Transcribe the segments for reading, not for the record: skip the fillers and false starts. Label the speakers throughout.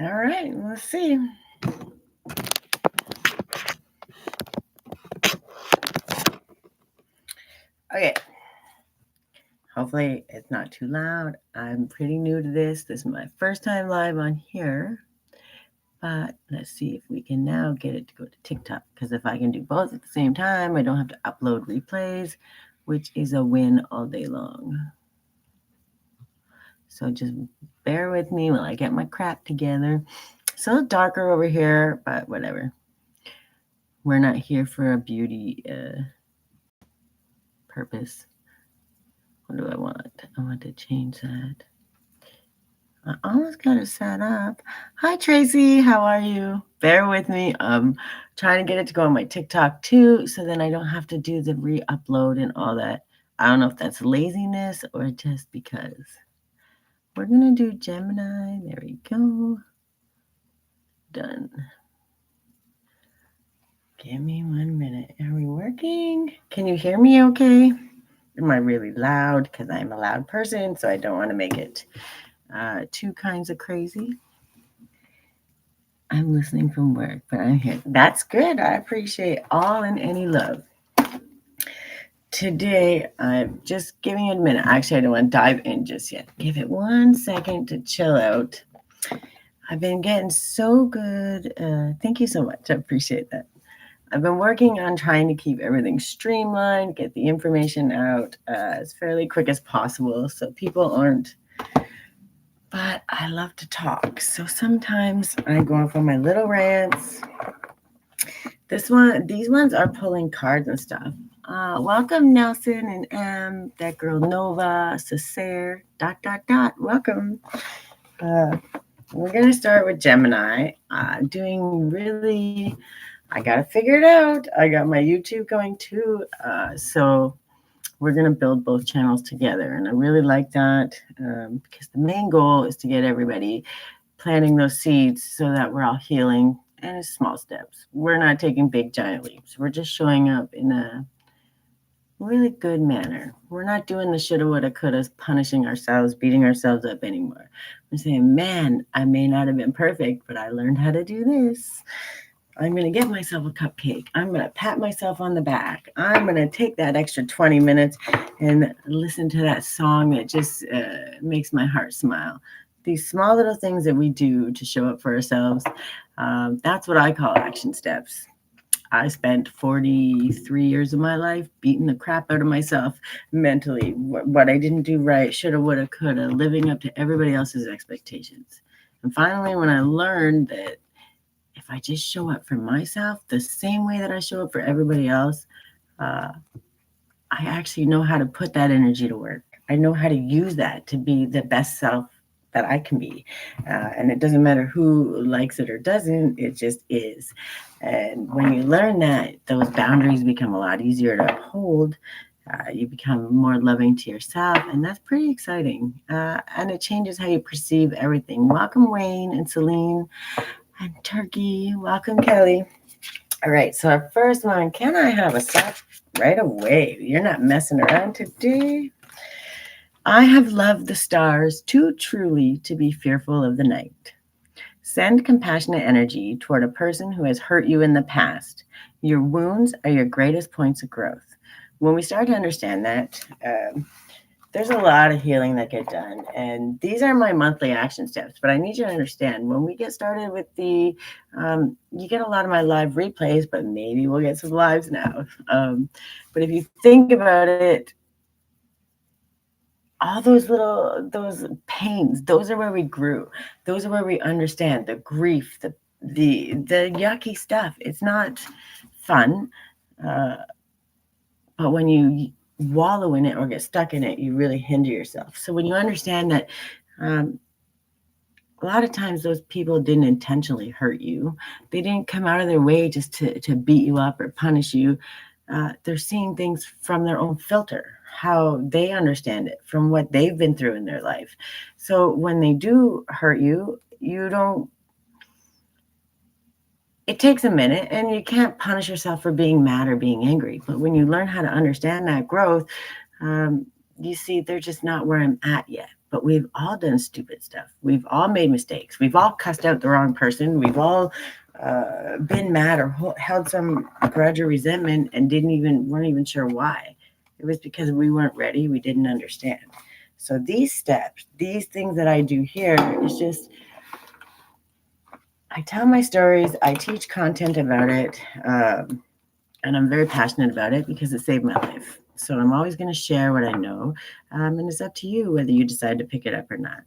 Speaker 1: All right, let's see. Okay. Hopefully it's not too loud. I'm pretty new to this. This is my first time live on here. But let's see if we can now get it to go to TikTok. Because if I can do both at the same time, I don't have to upload replays, which is a win all day long. So just bear with me while I get my crap together. It's a little darker over here, but whatever. We're not here for a beauty purpose. What do I want? I want to change that. I almost got it set up. Hi, Tracy. How are you? Bear with me. I'm trying to get it to go on my TikTok too, so then I don't have to do the re-upload and all that. I don't know if that's laziness or just because. We're going to do Gemini. There we go. Done. Give me 1 minute. Are we working? Can you hear me okay? Am I really loud? Because I'm a loud person, so I don't want to make it two kinds of crazy. I'm listening from work, but I'm here. That's good. I appreciate all and any love. Today, I'm just giving it a minute. Actually, I don't want to dive in just yet. Give it 1 second to chill out. I've been getting so good. Thank you so much. I appreciate that. I've been working on trying to keep everything streamlined, get the information out as fairly quick as possible so people aren't. But I love to talk. So sometimes I go off on my little rants. These ones are pulling cards and stuff. Welcome, Nelson and that girl Nova, Cesare, ... Welcome. We're going to start with Gemini. Doing really, I got to figure it out. I got my YouTube going too. So we're going to build both channels together. And I really like that because the main goal is to get everybody planting those seeds so that we're all healing. And it's small steps. We're not taking big, giant leaps. We're just showing up in a really good manner. We're not doing the shoulda, woulda, coulda, punishing ourselves, beating ourselves up anymore. We're saying, man, I may not have been perfect, but I learned how to do this. I'm going to get myself a cupcake. I'm going to pat myself on the back. I'm going to take that extra 20 minutes and listen to that song that just makes my heart smile. These small little things that we do to show up for ourselves, that's what I call action steps. I spent 43 years of my life beating the crap out of myself mentally. What I didn't do right, shoulda, woulda, coulda, living up to everybody else's expectations. And finally, when I learned that if I just show up for myself the same way that I show up for everybody else, I actually know how to put that energy to work. I know how to use that to be the best self that I can be. And it doesn't matter who likes it or doesn't, it just is. And when you learn that, those boundaries become a lot easier to uphold. You become more loving to yourself, and that's pretty exciting. And it changes how you perceive everything. Welcome, Wayne and Celine and Turkey. Welcome, Kelly. All right, so our first one, can I have a sec right away? You're not messing around today. I have loved the stars too truly to be fearful of the night. Send compassionate energy toward a person who has hurt you in the past. Your wounds are your greatest points of growth. When we start to understand that, there's a lot of healing that get done. And these are my monthly action steps. But I need you to understand, when we get started with you get a lot of my live replays, but maybe we'll get some lives now. But if you think about it, all those pains, those are where we grew. Those are where we understand the grief, the yucky stuff. It's not fun. But when you wallow in it or get stuck in it, you really hinder yourself. So when you understand that a lot of times those people didn't intentionally hurt you. They didn't come out of their way just to beat you up or punish you. They're seeing things from their own filter, how they understand it from what they've been through in their life. So when they do hurt you, it takes a minute, and you can't punish yourself for being mad or being angry. But when you learn how to understand that growth, you see they're just not where I'm at yet. but we've all done stupid stuff. We've all made mistakes. We've all cussed out the wrong person. We've all been mad or held some grudge or resentment and weren't even sure why. It was because we weren't ready. We didn't understand. So these steps, these things that I do here is just, I tell my stories, I teach content about it, and I'm very passionate about it because it saved my life. So I'm always going to share what I know, and it's up to you whether you decide to pick it up or not.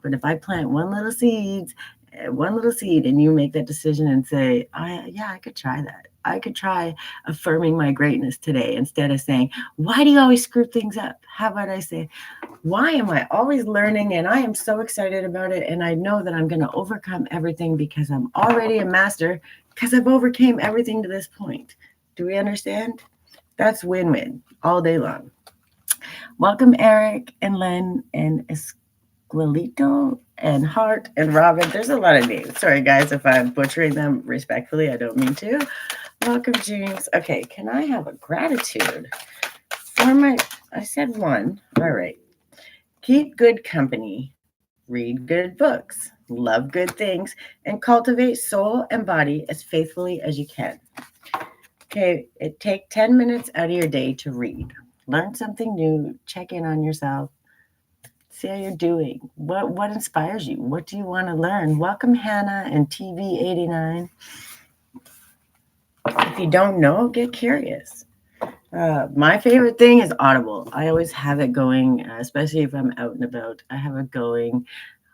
Speaker 1: But if I plant one little seed, and you make that decision and say, I could try that. I could try affirming my greatness today instead of saying, why do you always screw things up? How about I say, why am I always learning and I am so excited about it, and I know that I'm going to overcome everything because I'm already a master because I've overcame everything to this point. Do we understand? That's win-win all day long. Welcome, Eric and Len and Esquilito and Hart and Robin. There's a lot of names. Sorry, guys, if I'm butchering them respectfully. I don't mean to. Welcome, James. Okay, can I have a gratitude for I said one. All right. Keep good company. Read good books. Love good things. And cultivate soul and body as faithfully as you can. Okay, take 10 minutes out of your day to read. Learn something new. Check in on yourself. See how you're doing. What inspires you? What do you want to learn? Welcome, Hannah and TV89. If you don't know, get curious. My favorite thing is Audible. I always have it going, especially if I'm out and about. I have it going.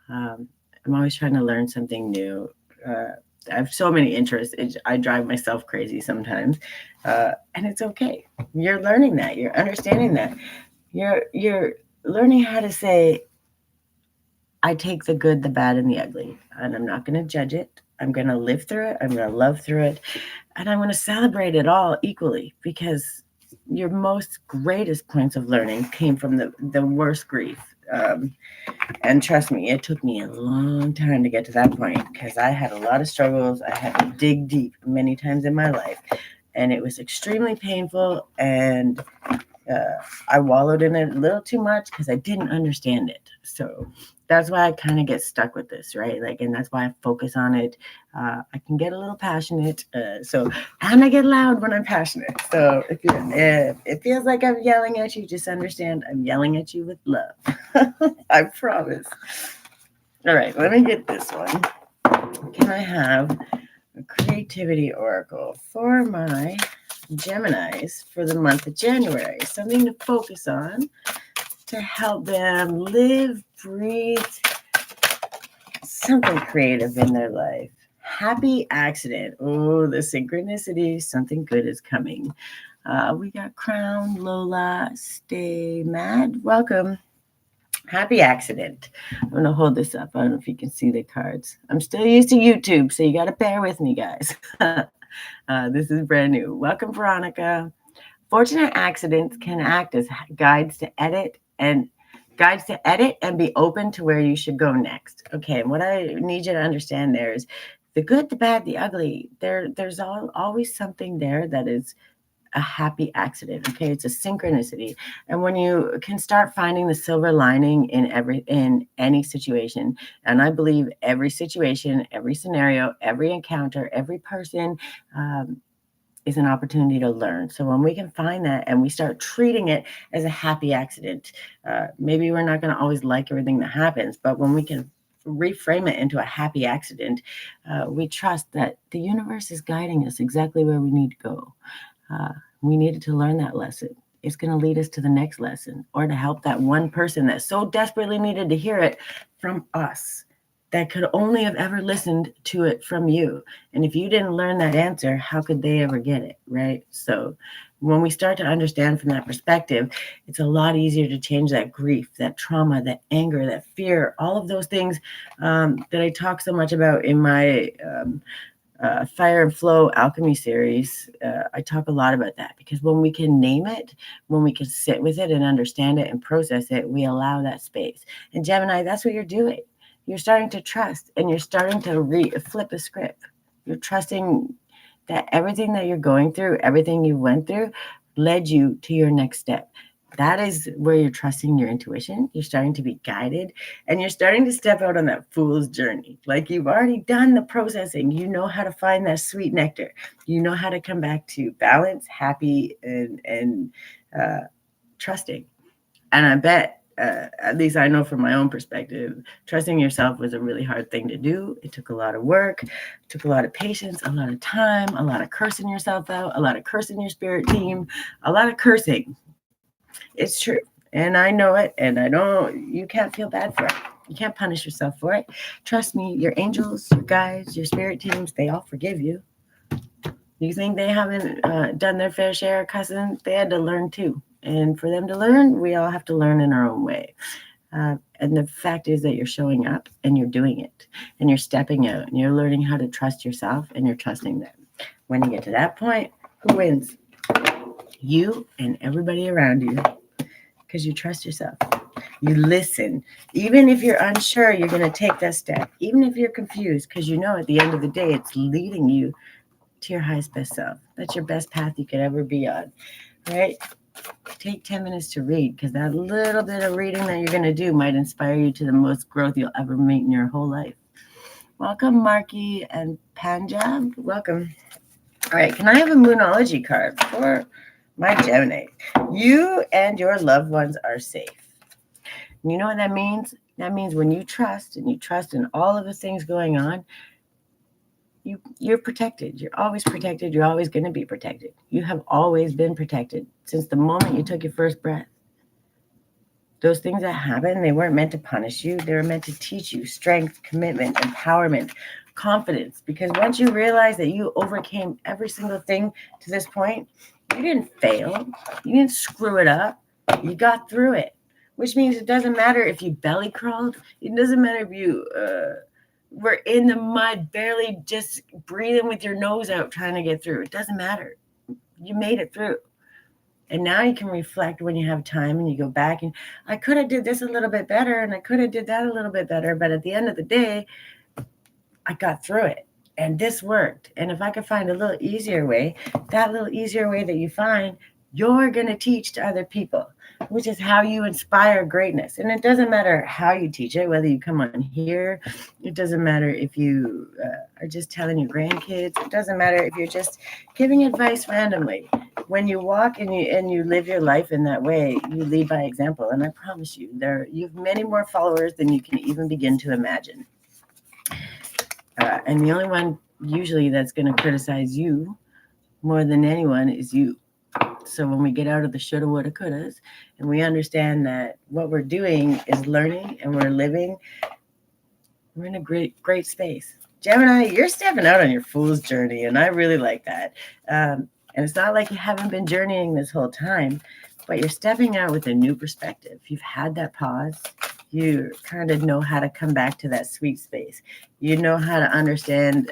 Speaker 1: I'm always trying to learn something new. I have so many interests. I drive myself crazy sometimes, and it's okay. You're learning that. You're understanding that. You're learning how to say, I take the good, the bad, and the ugly, and I'm not going to judge it. I'm going to live through it. I'm going to love through it, and I'm going to celebrate it all equally because your most greatest points of learning came from the worst grief. And trust me, it took me a long time to get to that point because I had a lot of struggles. I had to dig deep many times in my life, and it was extremely painful. And I wallowed in it a little too much because I didn't understand it. So that's why I kind of get stuck with this, right? And that's why I focus on it. I can get a little passionate. And I get loud when I'm passionate. So if it feels like I'm yelling at you, just understand I'm yelling at you with love. I promise. All right, let me get this one. Can I have a creativity oracle for my Geminis for the month of January? Something to focus on to help them live, breathe, something creative in their life. Happy accident. Oh, the synchronicity. Something good is coming. We got Crown, Lola, Stay Mad. Welcome. Happy accident. I'm going to hold this up. I don't know if you can see the cards. I'm still used to YouTube, so you got to bear with me, guys. This is brand new. Welcome, Veronica. Fortunate accidents can act as guides to edit and be open to where you should go next. Okay, and what I need you to understand there is the good, the bad, the ugly. There's always something there that is a happy accident. Okay, it's a synchronicity. And when you can start finding the silver lining in any situation, and I believe every situation, every scenario, every encounter, every person is an opportunity to learn. So when we can find that and we start treating it as a happy accident, maybe we're not going to always like everything that happens, but when we can reframe it into a happy accident, we trust that the universe is guiding us exactly where we need to go. We needed to learn that lesson. It's going to lead us to the next lesson or to help that one person that so desperately needed to hear it from us that could only have ever listened to it from you. And if you didn't learn that answer, how could they ever get it, right? So when we start to understand from that perspective, it's a lot easier to change that grief, that trauma, that anger, that fear, all of those things that I talk so much about in my Fire and Flow Alchemy series. I talk a lot about that because when we can name it, when we can sit with it and understand it and process it, we allow that space. And Gemini, that's what you're doing. You're starting to trust and you're starting to flip a script. You're trusting that everything that you're going through, everything you went through, led you to your next step. That is where you're trusting your intuition. You're starting to be guided and you're starting to step out on that fool's journey. Like you've already done the processing. You know how to find that sweet nectar. You know how to come back to balance, happy, and trusting. And I bet, at least I know from my own perspective, trusting yourself was a really hard thing to do. It took a lot of work, it took a lot of patience, a lot of time, a lot of cursing yourself out, a lot of cursing your spirit team, a lot of cursing. It's true. And I know it. And you can't feel bad for it. You can't punish yourself for it. Trust me, your angels, your guides, your spirit teams, they all forgive you. You think they haven't done their fair share of cussing? They had to learn too. And for them to learn, we all have to learn in our own way. And the fact is that you're showing up and you're doing it and you're stepping out and you're learning how to trust yourself and you're trusting them. When you get to that point, who wins? You and everybody around you, because you trust yourself. You listen. Even if you're unsure, you're going to take that step. Even if you're confused, because you know at the end of the day, it's leading you to your highest best self. That's your best path you could ever be on, right? Take 10 minutes to read, because that little bit of reading that you're going to do might inspire you to the most growth you'll ever meet in your whole life. Welcome, Marky and Panjab. Welcome. All right, can I have a Moonology card for my Gemini? You and your loved ones are safe. You know what that means? That means when you trust and you trust in all of the things going on, you're protected. You're always protected. You're always going to be protected. You have always been protected since the moment you took your first breath. Those things that happen, they weren't meant to punish you. They were meant to teach you strength, commitment, empowerment, confidence. Because once you realize that you overcame every single thing to this point, you didn't fail. You didn't screw it up. You got through it, which means it doesn't matter if you belly crawled. It doesn't matter if you were in the mud, barely just breathing with your nose out trying to get through. It doesn't matter. You made it through. And now you can reflect when you have time and you go back and I could have did this a little bit better and I could have did that a little bit better. But at the end of the day, I got through it and this worked. And if I could find a little easier way, that little easier way that you find, you're going to teach to other people, which is how you inspire greatness. And it doesn't matter how you teach it, whether you come on here. It doesn't matter if you are just telling your grandkids. It doesn't matter if you're just giving advice randomly. When you walk and you live your life in that way, you lead by example. And I promise you, you have many more followers than you can even begin to imagine. And the only one usually that's going to criticize you more than anyone is you. So when we get out of the shoulda, woulda, couldas, and we understand that what we're doing is learning and we're living, we're in a great, great space. Gemini, you're stepping out on your fool's journey, and I really like that. And it's not like you haven't been journeying this whole time, but you're stepping out with a new perspective. You've had that pause. You kind of know how to come back to that sweet space. You know how to understand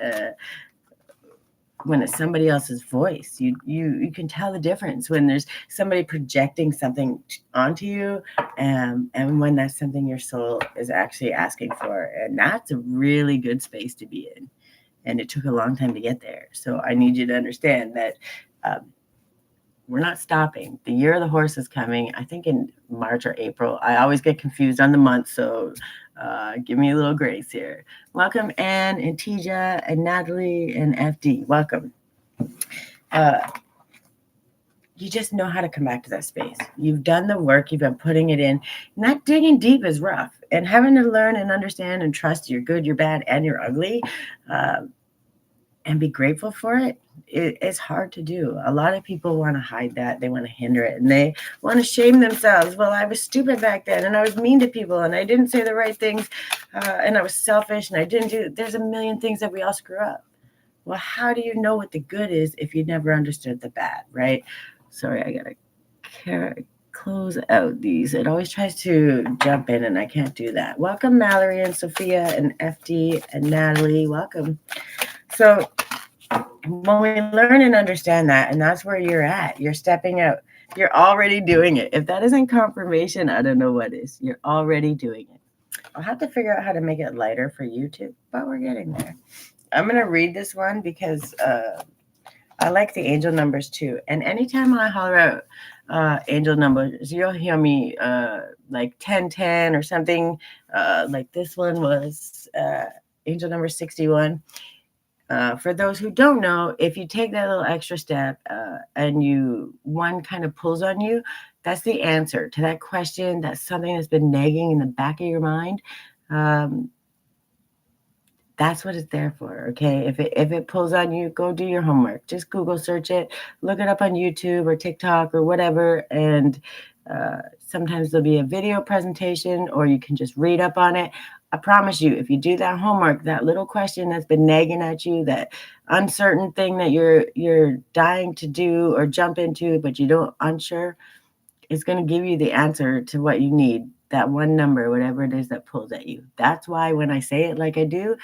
Speaker 1: when it's somebody else's voice. You can tell the difference when there's somebody projecting something onto you and when that's something your soul is actually asking for. And that's a really good space to be in. And it took a long time to get there. So I need you to understand that we're not stopping. The year of the horse is coming, I think in March or April. I always get confused on the month, so give me a little grace here. Welcome, Anne and Tija and Natalie and FD. Welcome. You just know how to come back to that space. You've done the work. You've been putting it in. And that digging deep is rough. And having to learn and understand and trust you're good, you're bad, and you're ugly, and be grateful for it, it's hard to do. A lot of people want to hide that. They want to hinder it. And they want to shame themselves. Well, I was stupid back then. And I was mean to people. And I didn't say the right things. And I was selfish. And I didn't do. There's a million things that we all screw up. Well, how do you know what the good is if you never understood the bad, right? Sorry, I got to close out these. It always tries to jump in. And I can't do that. Welcome, Mallory and Sophia and FD and Natalie. Welcome. So when we learn and understand that, and that's where you're at, you're stepping out, you're already doing it. If that isn't confirmation, I don't know what is. You're already doing it. I'll have to figure out how to make it lighter for you too, but we're getting there. I'm going to read this one because I like the angel numbers too. And anytime I holler out angel numbers, you'll hear me like 1010 or something. Like this one was angel number 61. For those who don't know, if you take that little extra step and one kind of pulls on you, that's the answer to that question. That's something that's been nagging in the back of your mind. That's what it's there for, okay? If it pulls on you, go do your homework. Just Google search it, look it up on YouTube or TikTok or whatever, and sometimes there'll be a video presentation or you can just read up on it. I promise you, if you do that homework, that little question that's been nagging at you, that uncertain thing that you're dying to do or jump into, but you don't unsure, it's going to give you the answer to what you need, that one number, whatever it is that pulls at you. That's why when I say it like I do,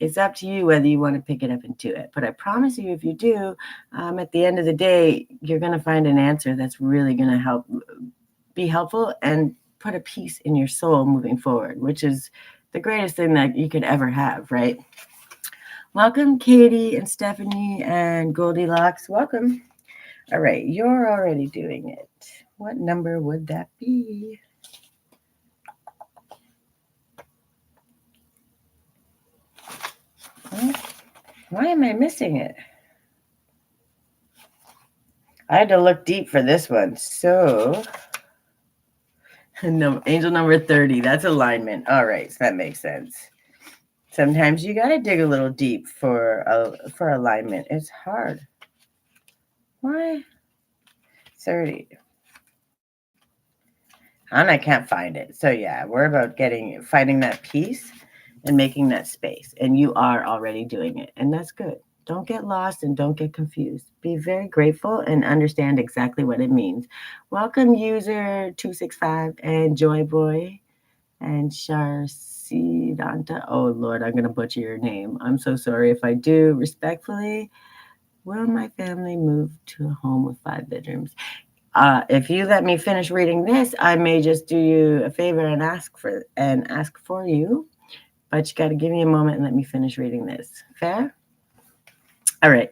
Speaker 1: it's up to you whether you want to pick it up and do it. But I promise you, if you do, at the end of the day, you're going to find an answer that's really going to be helpful and put a peace in your soul moving forward, which is the greatest thing that you could ever have, right? Welcome, Katie and Stephanie and Goldilocks. Welcome. All right, you're already doing it. What number would that be? Why am I missing it? I had to look deep for this one. So, no, angel number 30. That's alignment. All right, so that makes sense. Sometimes you got to dig a little deep for alignment. It's hard. Why? 30. And I can't find it. So yeah, we're about finding that peace and making that space. And you are already doing it. And that's good. Don't get lost and don't get confused. Be very grateful and understand exactly what it means. Welcome, user 265 and Joy Boy and Sharsidanta. Oh, Lord, I'm going to butcher your name. I'm so sorry if I do. Respectfully, will my family move to a home with 5 bedrooms? If you let me finish reading this, I may just do you a favor and ask for you. But you got to give me a moment and let me finish reading this. Fair? All right.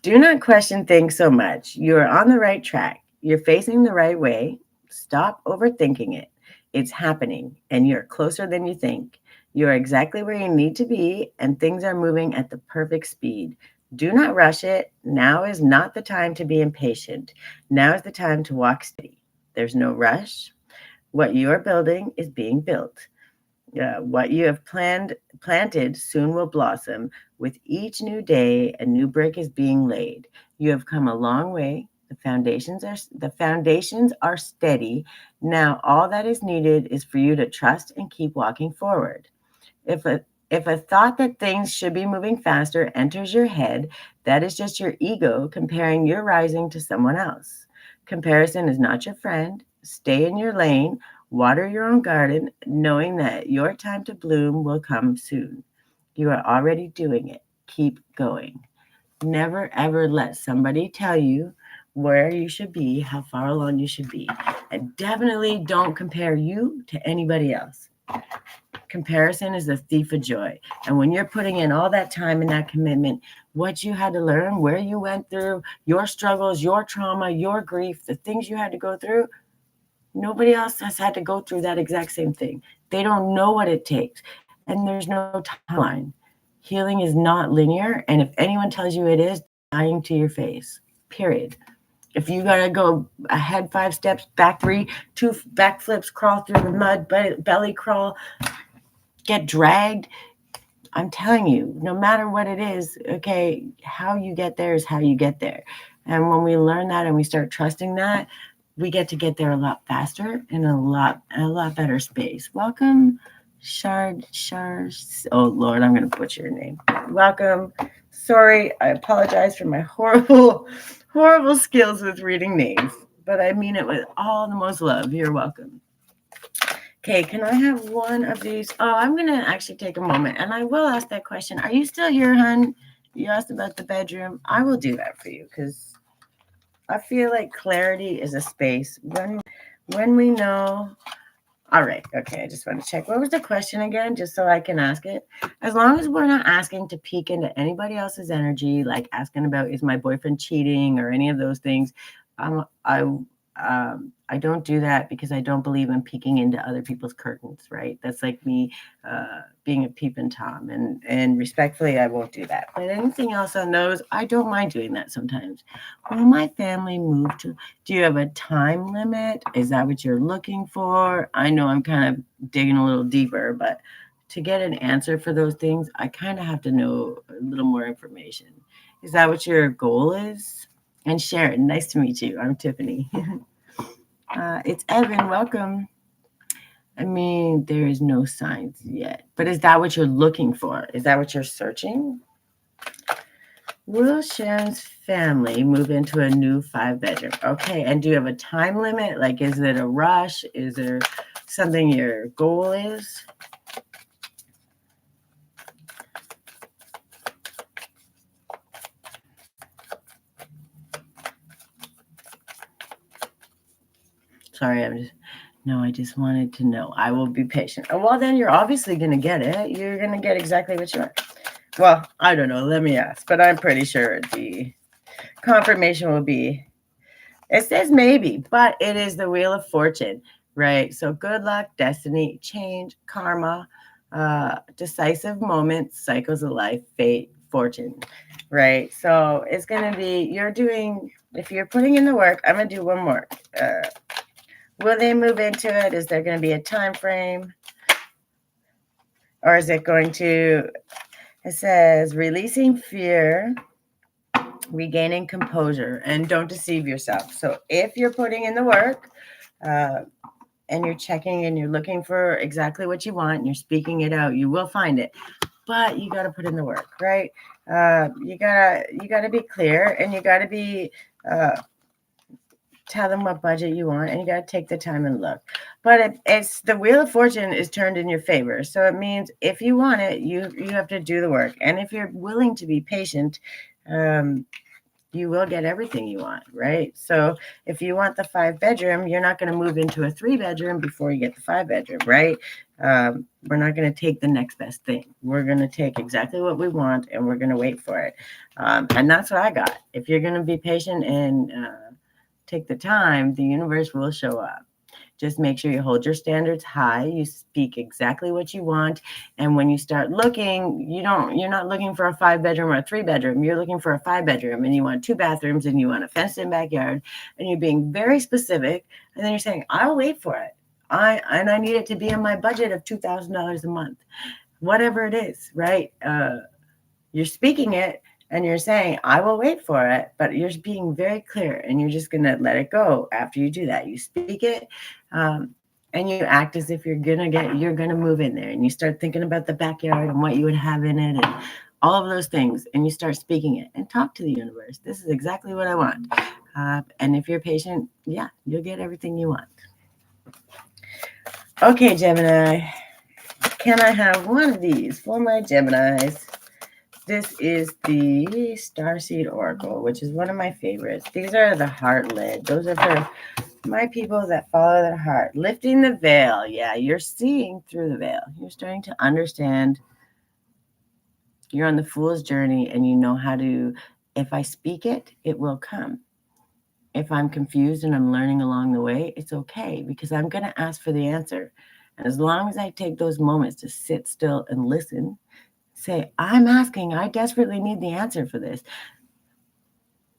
Speaker 1: Do not question things so much. You are on the right track. You're facing the right way. Stop overthinking it. It's happening, and you're closer than you think. You are exactly where you need to be, and things are moving at the perfect speed. Do not rush it. Now is not the time to be impatient. Now is the time to walk steady. There's no rush. What you are building is being built. What you have planted soon will blossom. With each new day, a new brick is being laid. You have come a long way. The foundations are steady. Now all that is needed is for you to trust and keep walking forward. If a thought that things should be moving faster enters your head, that is just your ego comparing your rising to someone else. Comparison is not your friend. Stay in your lane. Water your own garden, knowing that your time to bloom will come soon. You are already doing it. Keep going. Never, ever let somebody tell you where you should be, how far along you should be. And definitely don't compare you to anybody else. Comparison is the thief of joy. And when you're putting in all that time and that commitment, what you had to learn, where you went through, your struggles, your trauma, your grief, the things you had to go through, nobody else has had to go through that exact same thing. They don't know what it takes. And there's no timeline. Healing is not linear. And if anyone tells you it is, lying to your face, period. If you got to go ahead 5 steps, back 3, 2 backflips, crawl through the mud, belly crawl, get dragged, I'm telling you, no matter what it is, okay, how you get there is how you get there. And when we learn that and we start trusting that, we get there a lot faster in a lot better space. Welcome, oh Lord, I'm going to butcher your name. Welcome. Sorry, I apologize for my horrible skills with reading names, but I mean it with all the most love. You're welcome. Okay, can I have one of these? Oh, I'm going to actually take a moment, and I will ask that question. Are you still here, hon? You asked about the bedroom. I will do that for you because I feel like clarity is a space. When we know All right. Okay. I just want to check. What was the question again? Just so I can ask it. As long as we're not asking to peek into anybody else's energy, like asking about is my boyfriend cheating or any of those things, I don't do that because I don't believe in peeking into other people's curtains, right? That's like me being a peeping Tom, and respectfully, I won't do that. But anything else on those, I don't mind doing that sometimes. Will my family move to? Do you have a time limit? Is that what you're looking for? I know I'm kind of digging a little deeper, but to get an answer for those things, I kind of have to know a little more information. Is that what your goal is? And Sharon, nice to meet you. I'm Tiffany. It's Evan. Welcome. I mean, there is no signs yet, but is that what you're looking for? Is that what you're searching? Will Sharon's family move into a new 5-bedroom? Okay, and do you have a time limit? Like, is it a rush? Is there something your goal is? Sorry, I just wanted to know. I will be patient. Oh, well, then you're obviously going to get it. You're going to get exactly what you want. Well, I don't know. Let me ask, but I'm pretty sure the confirmation will be, it says maybe, but it is the Wheel of Fortune, right? So good luck, destiny, change, karma, decisive moments, cycles of life, fate, fortune, right? So it's going to be, if you're putting in the work, I'm going to do one more. Will they move into it? Is there going to be a time frame? Or is it going to, it says releasing fear, regaining composure, and don't deceive yourself. So if you're putting in the work and you're checking and you're looking for exactly what you want and you're speaking it out, you will find it. But you got to put in the work, right? You gotta be clear, and you got to be tell them what budget you want, and you got to take the time and look. But it's the Wheel of Fortune is turned in your favor. So it means if you want it, you have to do the work. And if you're willing to be patient, you will get everything you want, right? So if you want the 5-bedroom, you're not going to move into a 3-bedroom before you get the 5-bedroom, right? We're not going to take the next best thing. We're going to take exactly what we want, and we're going to wait for it. And that's what I got. If you're going to be patient and take the time, the universe will show up. Just make sure you hold your standards high. You speak exactly what you want. And when you start looking, you're not looking for a 5-bedroom or a 3-bedroom. You're looking for a 5-bedroom, and you want 2 bathrooms, and you want a fenced-in backyard, and you're being very specific. And then you're saying, I'll wait for it. I need it to be in my budget of $2,000 a month, whatever it is, right? You're speaking it. And you're saying, I will wait for it, but you're being very clear, and you're just going to let it go after you do that. You speak it, and you act as if you're going to move in there, and you start thinking about the backyard and what you would have in it and all of those things, and you start speaking it and talk to the universe. This is exactly what I want. And if you're patient, yeah, you'll get everything you want. Okay, Gemini, can I have one of these for my Geminis? This is the Starseed Oracle, which is one of my favorites. These are the heart lid. Those are for my people that follow their heart. Lifting the veil. Yeah, you're seeing through the veil. You're starting to understand. You're on the fool's journey, and you know how to, if I speak it, it will come. If I'm confused and I'm learning along the way, it's okay, because I'm going to ask for the answer. And as long as I take those moments to sit still and listen, say, I'm asking, I desperately need the answer for this.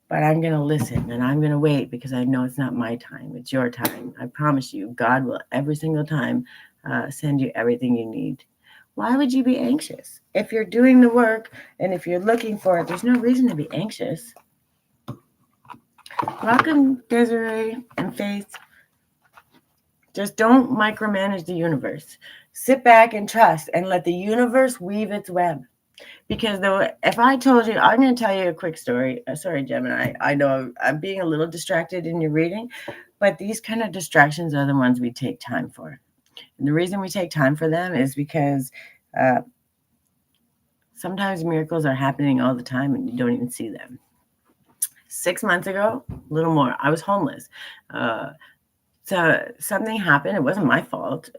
Speaker 1: But I'm going to listen, and I'm going to wait, because I know it's not my time. It's your time. I promise you, God will every single time send you everything you need. Why would you be anxious? If you're doing the work and if you're looking for it, there's no reason to be anxious. Welcome, Desiree and Faith. Just don't micromanage the universe. Sit back and trust, and let the universe weave its web. Because if I told you, I'm going to tell you a quick story. Sorry, Gemini. I know I'm being a little distracted in your reading, but these kind of distractions are the ones we take time for. And the reason we take time for them is because sometimes miracles are happening all the time and you don't even see them. 6 months ago, a little more, I was homeless. So something happened. It wasn't my fault.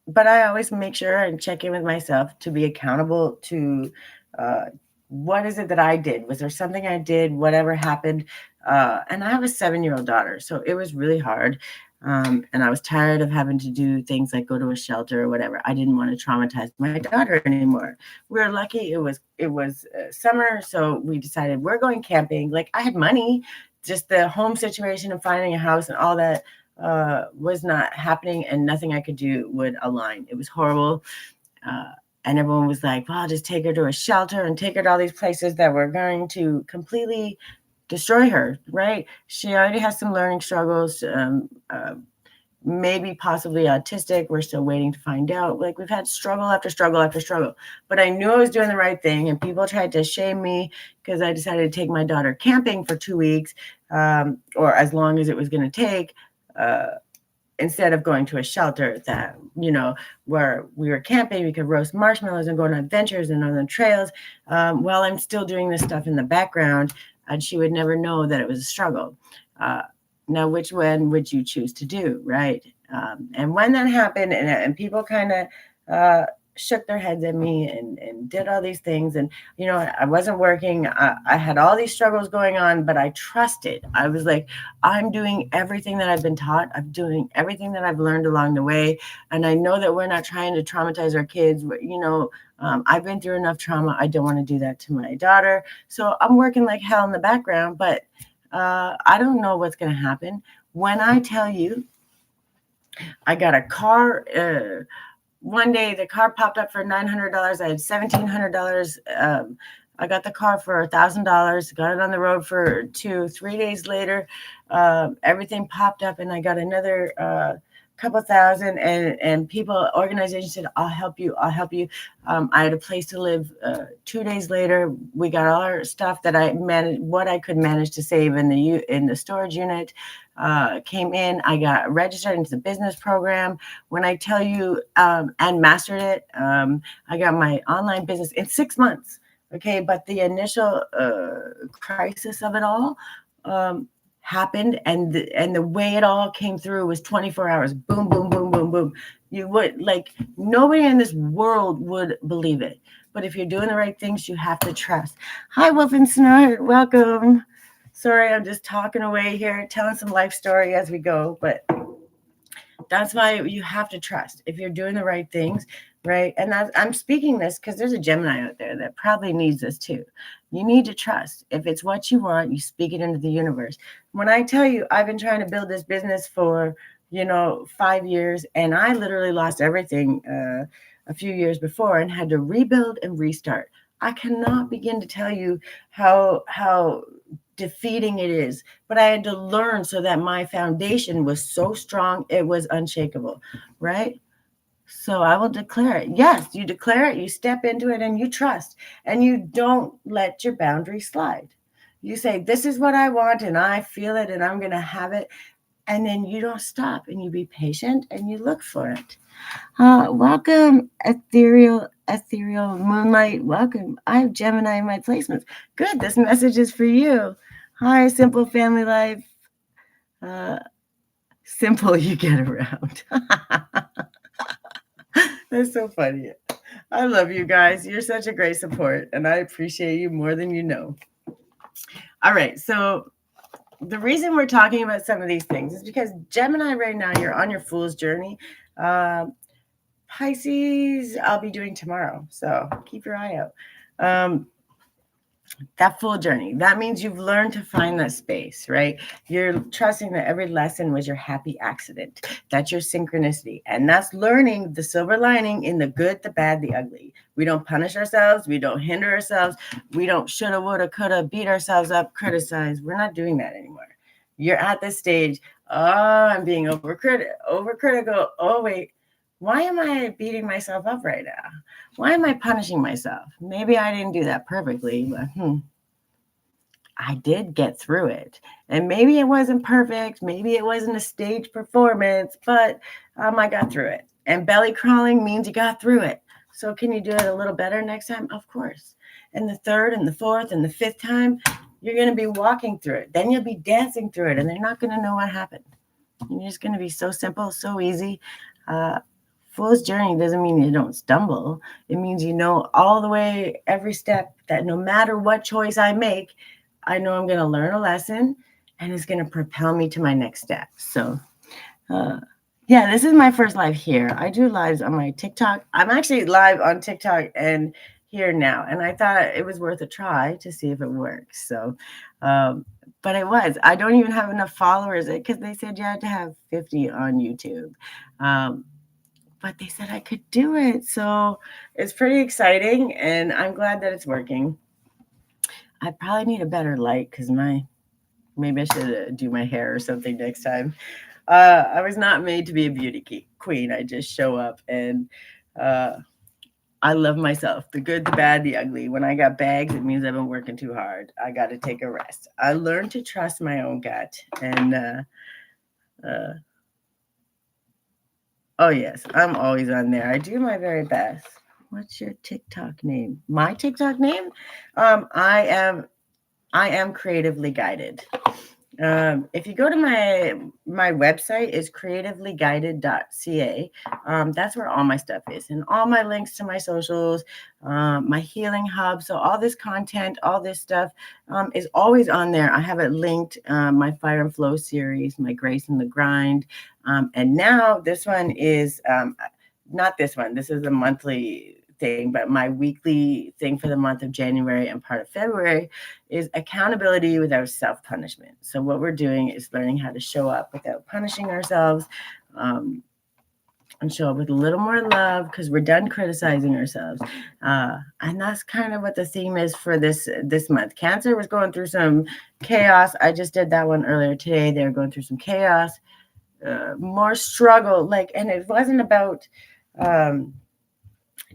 Speaker 1: But I always make sure and check in with myself to be accountable to uh, what is it that I did? Was there something I did? Whatever happened? And I have a 7-year-old daughter, so it was really hard. And I was tired of having to do things like go to a shelter or whatever. I didn't want to traumatize my daughter anymore. We were lucky; it was summer, so we decided we're going camping. Like I had money, just the home situation and finding a house and all that was not happening, and nothing I could do would align. It was horrible. Uh, and everyone was like, well, just take her to a shelter and take her to all these places that were going to completely destroy her, right? She already has some learning struggles, maybe possibly autistic. We're still waiting to find out. Like we've had struggle after struggle after struggle. But I knew I was doing the right thing, and people tried to shame me because I decided to take my daughter camping for 2 weeks, or as long as it was going to take. Instead of going to a shelter that, where we were camping, we could roast marshmallows and go on adventures and on the trails, while I'm still doing this stuff in the background, and she would never know that it was a struggle. Uh, Now, which one would you choose to do, right? And when that happened, and people kind of shook their heads at me and did all these things, and I wasn't working. I had all these struggles going on, but I trusted. I was like, I'm doing everything that I've been taught. I'm doing everything that I've learned along the way. And I know that we're not trying to traumatize our kids. But, I've been through enough trauma. I don't want to do that to my daughter. So I'm working like hell in the background, but I don't know what's going to happen. When I tell you, I got a car. One day the car popped up for $900. I had $1,700. I got the car for $1,000, got it on the road for 3 days later. Everything popped up, and I got another couple thousand, and organizations said, I'll help you. I had a place to live. 2 days later, we got all our stuff that I managed, what I could manage to save in the storage unit, came in. I got registered into the business program. When I tell you, and mastered it, I got my online business in 6 months. Okay, but the initial crisis of it all happened, and the way it all came through was 24 hours. Boom, boom, boom, boom, boom. You would, like, nobody in this world would believe it. But if you're doing the right things, you have to trust. Hi, Wolf and Snort. Welcome. Sorry, I'm just talking away here, telling some life story as we go, but that's why you have to trust if you're doing the right things, right? And I'm speaking this because there's a Gemini out there that probably needs this too. You need to trust. If it's what you want, you speak it into the universe. When I tell you, I've been trying to build this business for 5 years, and I literally lost everything a few years before and had to rebuild and restart. I cannot begin to tell you how defeating it is, but I had to learn so that my foundation was so strong it was unshakable, right? So I will declare it. Yes, you declare it, you step into it, and you trust, and you don't let your boundaries slide. You say, this is what I want, and I feel it, and I'm going to have it. And then you don't stop, and you be patient, and you look for it. Welcome, ethereal moonlight. Welcome. I have Gemini in my placements. Good. This message is for you. Hi, simple family life. Simple, you get around. That's so funny. I love you guys. You're such a great support, and I appreciate you more than you know. All right. So the reason we're talking about some of these things is because Gemini right now, you're on your fool's journey. Pisces, I'll be doing tomorrow. So keep your eye out. That full journey, that means you've learned to find that space, right? You're trusting that every lesson was your happy accident. That's your synchronicity. And that's learning the silver lining in the good, the bad, the ugly. We don't punish ourselves. We don't hinder ourselves. We don't shoulda, woulda, coulda, beat ourselves up, criticize. We're not doing that anymore. You're at this stage. Oh, I'm being overcritical. Oh, wait. Why am I beating myself up right now? Why am I punishing myself? Maybe I didn't do that perfectly, but I did get through it. And maybe it wasn't perfect. Maybe it wasn't a stage performance, but I got through it. And belly crawling means you got through it. So can you do it a little better next time? Of course. And the third and the fourth and the fifth time, you're going to be walking through it. Then you'll be dancing through it, and they're not going to know what happened. You're just going to be so simple, so easy. Fool's journey doesn't mean you don't stumble. It means you know all the way, every step, that no matter what choice I make, I know I'm going to learn a lesson and it's going to propel me to my next step. So, uh, yeah, this is my first live here. I do lives on my TikTok. I'm actually live on TikTok and here now. And I thought it was worth a try to see if it works. So, but it was. I don't even have enough followers because they said you had to have 50 on YouTube. Um, but they said I could do it. So it's pretty exciting. And I'm glad that it's working. I probably need a better light because maybe I should do my hair or something next time. I was not made to be a beauty queen. I just show up and uh, I love myself. The good, the bad, the ugly. When I got bags, it means I've been working too hard. I got to take a rest. I learned to trust my own gut. And uh, oh, yes, I'm always on there. I do my very best. What's your TikTok name? My TikTok name? I am creatively guided. If you go to my website is creativelyguided.ca. That's where all my stuff is, and all my links to my socials, my healing hub. So all this content, all this stuff is always on there. I have it linked. My Fire and Flow series, my Grace and the Grind, and now this one is not this one. This is a monthly thing, but my weekly thing for the month of January and part of February is accountability without self-punishment. So what we're doing is learning how to show up without punishing ourselves, and show up with a little more love because we're done criticizing ourselves. And that's kind of what the theme is for this month. Cancer was going through some chaos. I just did that one earlier today. They were going through some chaos, more struggle, and it wasn't about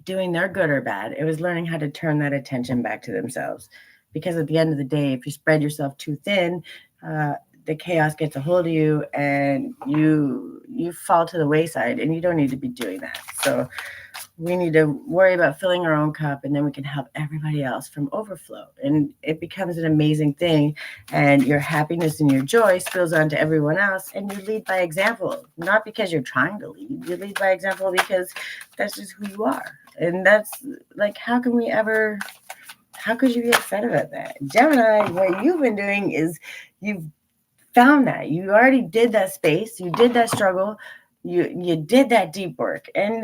Speaker 1: doing their good or bad. It was learning how to turn that attention back to themselves. Because at the end of the day, if you spread yourself too thin, the chaos gets a hold of you and you fall to the wayside, and you don't need to be doing that. So we need to worry about filling our own cup, and then we can help everybody else from overflow. And it becomes an amazing thing. And your happiness and your joy spills onto everyone else. And you lead by example, not because you're trying to lead. You lead by example because that's just who you are. And that's how could you be upset about that? Gemini, what you've been doing is you've found that. You already did that space. You did that struggle. You did that deep work. And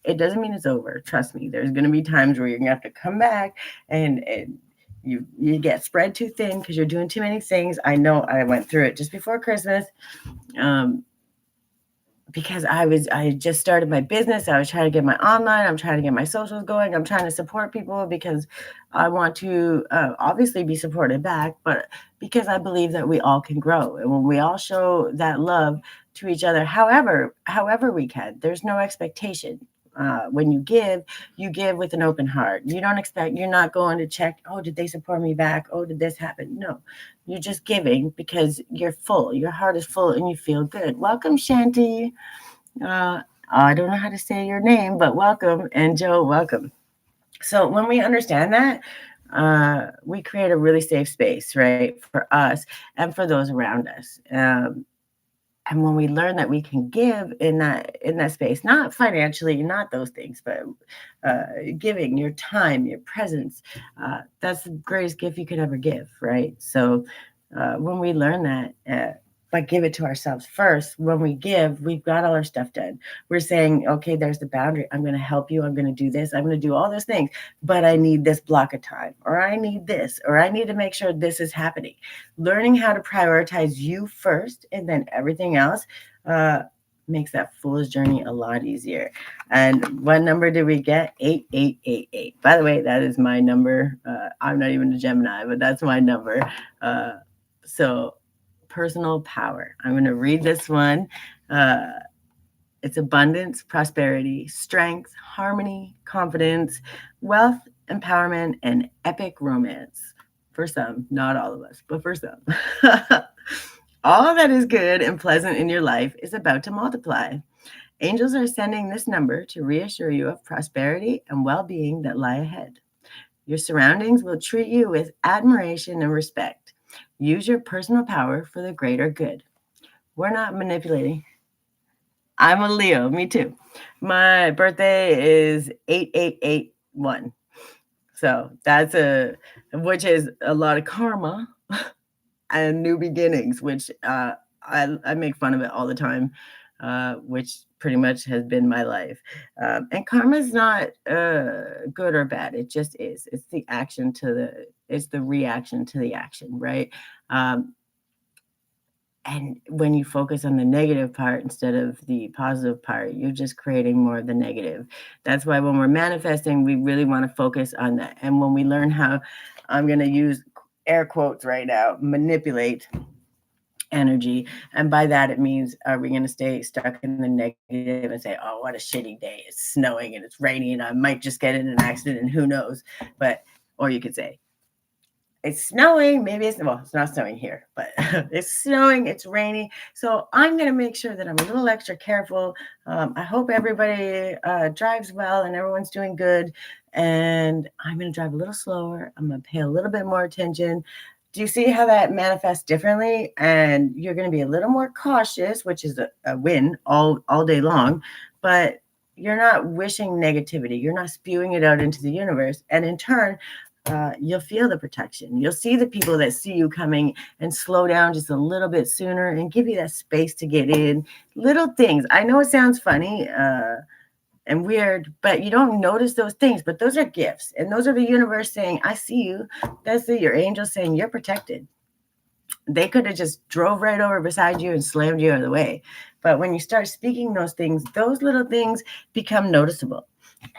Speaker 1: it doesn't mean it's over. Trust me. There's going to be times where you're going to have to come back and you get spread too thin because you're doing too many things. I know I went through it just before Christmas. Because I just started my business. I was trying to get my online. I'm trying to get my socials going. I'm trying to support people because I want to obviously be supported back, but because I believe that we all can grow. And when we all show that love to each other, however we can, there's no expectation. When you give with an open heart. You're not going to check, oh, did they support me back? Oh, did this happen? No, you're just giving because you're full. Your heart is full and you feel good. Welcome, Shanti. I don't know how to say your name, but welcome. And Joe, welcome. So when we understand that, we create a really safe space, right, for us and for those around us. And when we learn that we can give in that space, not financially, not those things, but giving your time, your presence, that's the greatest gift you could ever give, right? So when we learn that, but give it to ourselves first. When we give, we've got all our stuff done. We're saying, okay, there's the boundary. I'm going to help you. I'm going to do this. I'm going to do all those things, but I need this block of time, or I need this, or I need to make sure this is happening. Learning how to prioritize you first and then everything else makes that fool's journey a lot easier. And what number did we get? 8888. By the way, that is my number. I'm not even a Gemini, but that's my number. So personal power. I'm going to read this one. It's abundance, prosperity, strength, harmony, confidence, wealth, empowerment, and epic romance. For some, not all of us, but for some. All that is good and pleasant in your life is about to multiply. Angels are sending this number to reassure you of prosperity and well-being that lie ahead. Your surroundings will treat you with admiration and respect. Use your personal power for the greater good. We're not manipulating. I'm a Leo. Me too. My birthday is 8881. So that's which is a lot of karma and new beginnings, which I make fun of it all the time, which pretty much has been my life. And karma is not good or bad. It just is. It's the reaction to the action, right? Um, and when you focus on the negative part instead of the positive part, you're just creating more of the negative. That's why when we're manifesting, we really want to focus on that. And when we learn how, I'm going to use air quotes right now, manipulate energy. And by that, it means, are we going to stay stuck in the negative and say, oh, what a shitty day. It's snowing and it's raining and I might just get in an accident and who knows. Or you could say, it's snowing. Maybe it's not snowing here, but it's snowing. It's raining. So I'm going to make sure that I'm a little extra careful. I hope everybody drives well and everyone's doing good. And I'm going to drive a little slower. I'm going to pay a little bit more attention. Do you see how that manifests differently? And you're going to be a little more cautious, which is a win all day long. But you're not wishing negativity. You're not spewing it out into the universe. And in turn, you'll feel the protection. You'll see the people that see you coming and slow down just a little bit sooner and give you that space to get in. Little things. I know it sounds funny and weird, but you don't notice those things. But those are gifts. And those are the universe saying, I see you. That's your angel saying you're protected. They could have just drove right over beside you and slammed you out of the way. But when you start speaking those things, those little things become noticeable.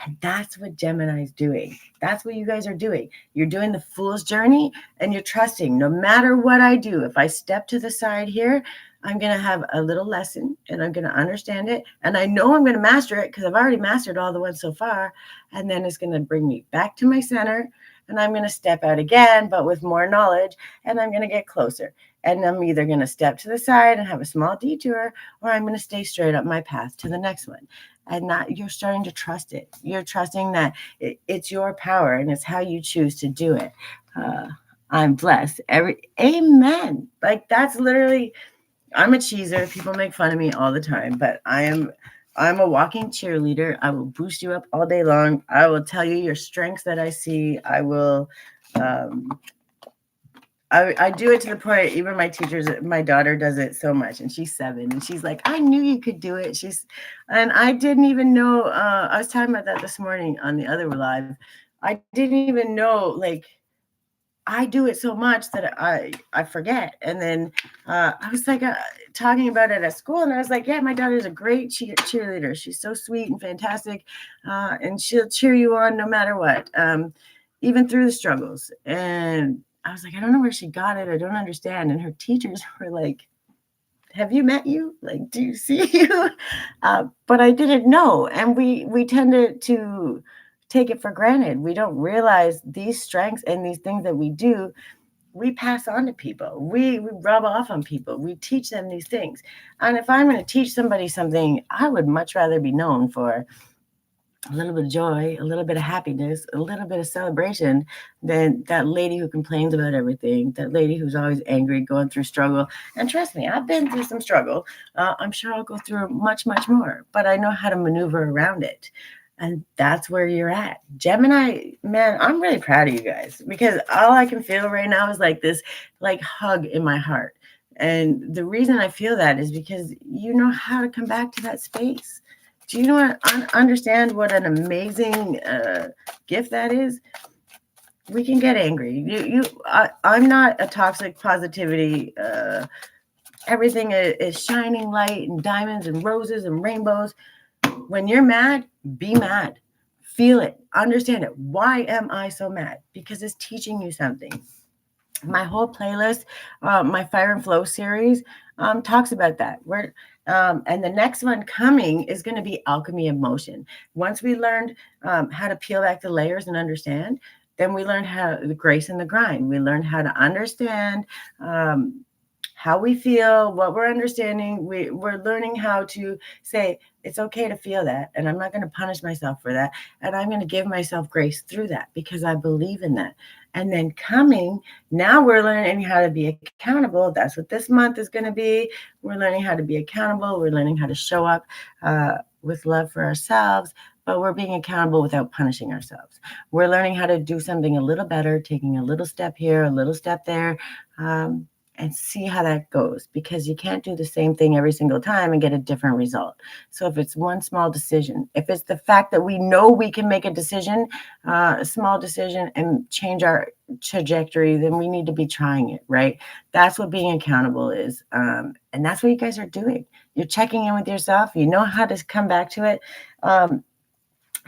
Speaker 1: And that's what Gemini is doing. That's what you guys are doing. You're doing the fool's journey and you're trusting no matter what I do. If I step to the side here, I'm going to have a little lesson and I'm going to understand it. And I know I'm going to master it because I've already mastered all the ones so far. And then it's going to bring me back to my center. And I'm going to step out again, but with more knowledge. And I'm going to get closer. And I'm either going to step to the side and have a small detour, or I'm going to stay straight up my path to the next one. And that you're starting to trust it. You're trusting that it's your power and it's how you choose to do it. I'm blessed. Amen. Like that's literally, I'm a cheeser. People make fun of me all the time, but I'm a walking cheerleader. I will boost you up all day long. I will tell you your strengths that I see. I will, I do it to the point, even my teachers, my daughter does it so much, and she's 7, and she's like, I knew you could do it. And I didn't even know, I was talking about that this morning on the other live. I didn't even know, like, I do it so much that I forget. And then I was like talking about it at school, and I was like, yeah, my daughter's a great cheerleader. She's so sweet and fantastic, and she'll cheer you on no matter what, even through the struggles. And I was like, I don't know where she got it. I don't understand. And her teachers were like, have you met you? Like, do you see you? But I didn't know. And we tended to take it for granted. We don't realize these strengths and these things that we do, we pass on to people. We rub off on people. We teach them these things. And if I'm going to teach somebody something, I would much rather be known for a little bit of joy, a little bit of happiness, a little bit of celebration than that lady who complains about everything, that lady who's always angry, going through struggle. And trust me, I've been through some struggle. I'm sure I'll go through much, much more, but I know how to maneuver around it. And that's where you're at. Gemini, man, I'm really proud of you guys because all I can feel right now is like this like hug in my heart. And the reason I feel that is because you know how to come back to that space. Do you know understand what an amazing gift that is? We can get angry. I'm not a toxic positivity. Everything is shining light and diamonds and roses and rainbows. When you're mad, be mad. Feel it. Understand it. Why am I so mad? Because it's teaching you something. My whole playlist, my Fire and Flow series, talks about that. And the next one coming is going to be Alchemy of Motion. Once we learned how to peel back the layers and understand, then we learned how the grace and the grind. We learned how to understand how how we feel, what we're understanding. We're learning how to say, it's okay to feel that. And I'm not going to punish myself for that. And I'm going to give myself grace through that because I believe in that. And then now we're learning how to be accountable. That's what this month is going to be. We're learning how to be accountable. We're learning how to show up with love for ourselves, but we're being accountable without punishing ourselves. We're learning how to do something a little better, taking a little step here, a little step there, and see how that goes, because you can't do the same thing every single time and get a different result. So if it's one small decision, if it's the fact that we know we can make a decision, a small decision, and change our trajectory, then we need to be trying it, right? That's what being accountable is. And that's what you guys are doing. You're checking in with yourself. You know how to come back to it.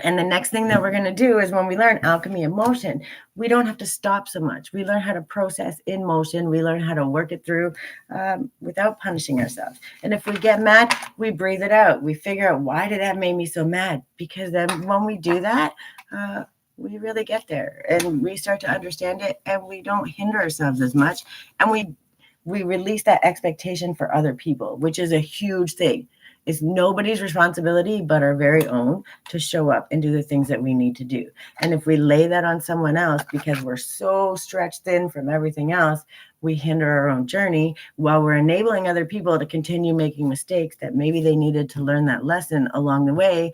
Speaker 1: And the next thing that we're going to do is when we learn alchemy of motion, we don't have to stop so much. We learn how to process in motion. We learn how to work it through without punishing ourselves. And if we get mad, we breathe it out. We figure out, why did that make me so mad? Because then when we do that, we really get there and we start to understand it, and we don't hinder ourselves as much. And we release that expectation for other people, which is a huge thing. It's nobody's responsibility but our very own to show up and do the things that we need to do. And if we lay that on someone else because we're so stretched thin from everything else, we hinder our own journey while we're enabling other people to continue making mistakes that maybe they needed to learn that lesson along the way.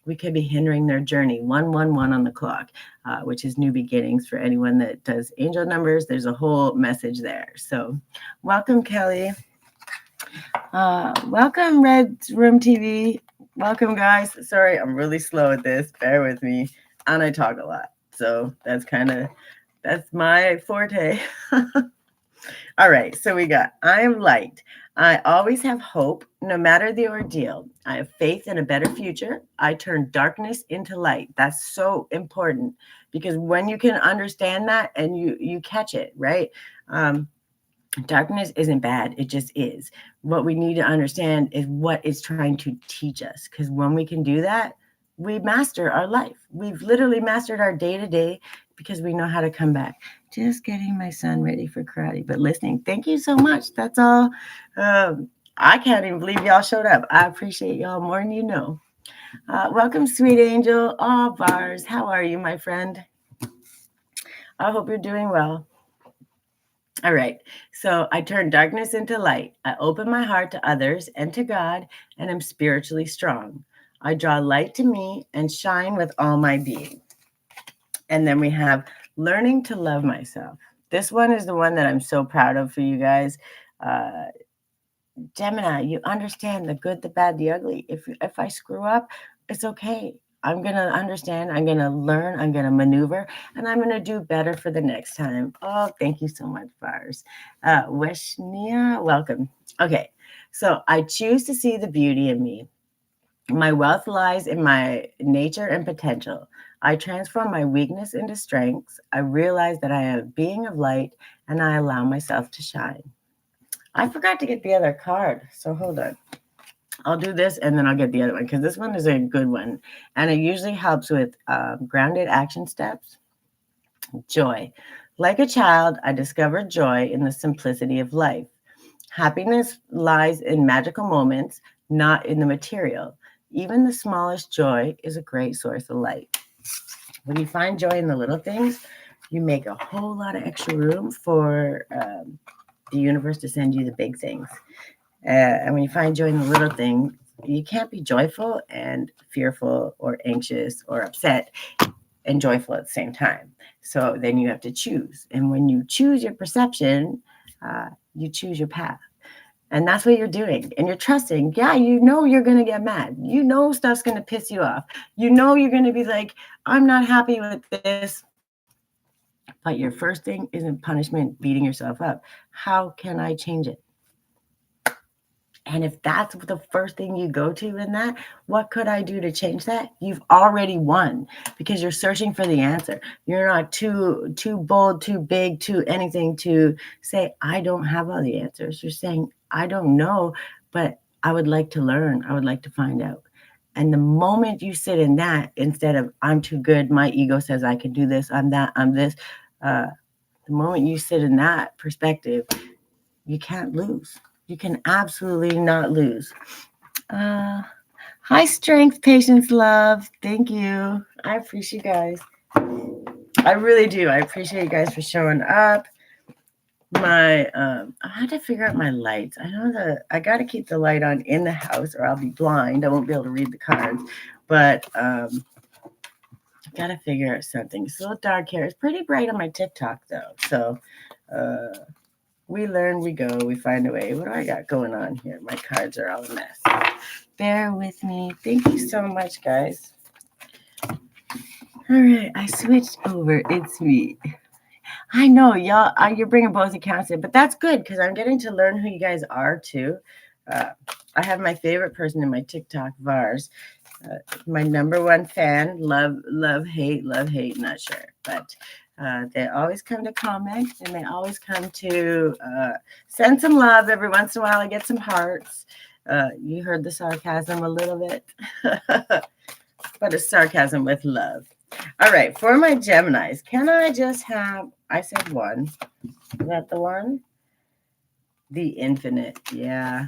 Speaker 1: We could be hindering their journey. 111 on the clock, which is new beginnings for anyone that does angel numbers. There's a whole message there. So welcome, Kelly. Welcome, Red Room TV. Welcome, guys. Sorry, I'm really slow at this. Bear with me. And I talk a lot. So that's my forte. All right. So we got, I am light. I always have hope, no matter the ordeal. I have faith in a better future. I turn darkness into light. That's so important, because when you can understand that and you catch it, right? Darkness isn't bad. It just is. What we need to understand is what it's trying to teach us. Because when we can do that, we master our life. We've literally mastered our day-to-day because we know how to come back. Just getting my son ready for karate, but listening. Thank you so much. That's all. I can't even believe y'all showed up. I appreciate y'all more than you know. Welcome, sweet angel. Oh, Bars, how are you, my friend? I hope you're doing well. All right. So I turn darkness into light. I open my heart to others and to God, and am spiritually strong. I draw light to me and shine with all my being. And then we have learning to love myself. This one is the one that I'm so proud of for you guys. Gemini, you understand the good, the bad, the ugly. If I screw up, it's okay. I'm going to understand. I'm going to learn. I'm going to maneuver. And I'm going to do better for the next time. Oh, thank you so much, Bars. Weshnia, welcome. Okay, so I choose to see the beauty in me. My wealth lies in my nature and potential. I transform my weakness into strengths. I realize that I am a being of light, and I allow myself to shine. I forgot to get the other card, so hold on. I'll do this and then I'll get the other one, because this one is a good one. And it usually helps with grounded action steps. Joy. Like a child, I discovered joy in the simplicity of life. Happiness lies in magical moments, not in the material. Even the smallest joy is a great source of light. When you find joy in the little things, you make a whole lot of extra room for the universe to send you the big things. And when you find joy in the little thing, you can't be joyful and fearful or anxious or upset and joyful at the same time. So then you have to choose. And when you choose your perception, you choose your path. And that's what you're doing. And you're trusting. Yeah, you know you're going to get mad. You know stuff's going to piss you off. You know you're going to be like, I'm not happy with this. But your first thing isn't punishment, beating yourself up. How can I change it? And if that's the first thing you go to in that, what could I do to change that? You've already won, because you're searching for the answer. You're not too bold, too big, too anything to say, I don't have all the answers. You're saying, I don't know, but I would like to learn. I would like to find out. And the moment you sit in that, instead of I'm too good, my ego says I can do this, I'm that, I'm this. The moment you sit in that perspective, you can't lose. You can absolutely not lose. Hi, strength, patience, love. Thank you. I appreciate you guys. I really do. I appreciate you guys for showing up. I had to figure out my lights. I know that I got to keep the light on in the house or I'll be blind. I won't be able to read the cards. But I got to figure out something. It's a little dark here. It's pretty bright on my TikTok, though. So we learn, we go, we find a way. What do I got going on here? My cards are all a mess. Bear with me. Thank you so much, guys. All right, I switched over. It's me. I know, y'all, you're bringing both accounts in, but that's good because I'm getting to learn who you guys are, too. I have my favorite person in my TikTok, Vars. My number one fan, love, hate, not sure. But they always come to comment, and they always come to send some love. Every once in a while, I get some hearts. You heard the sarcasm a little bit, but it's sarcasm with love. All right, for my Geminis, can I just have, I said one. Is that the one? The infinite, yeah.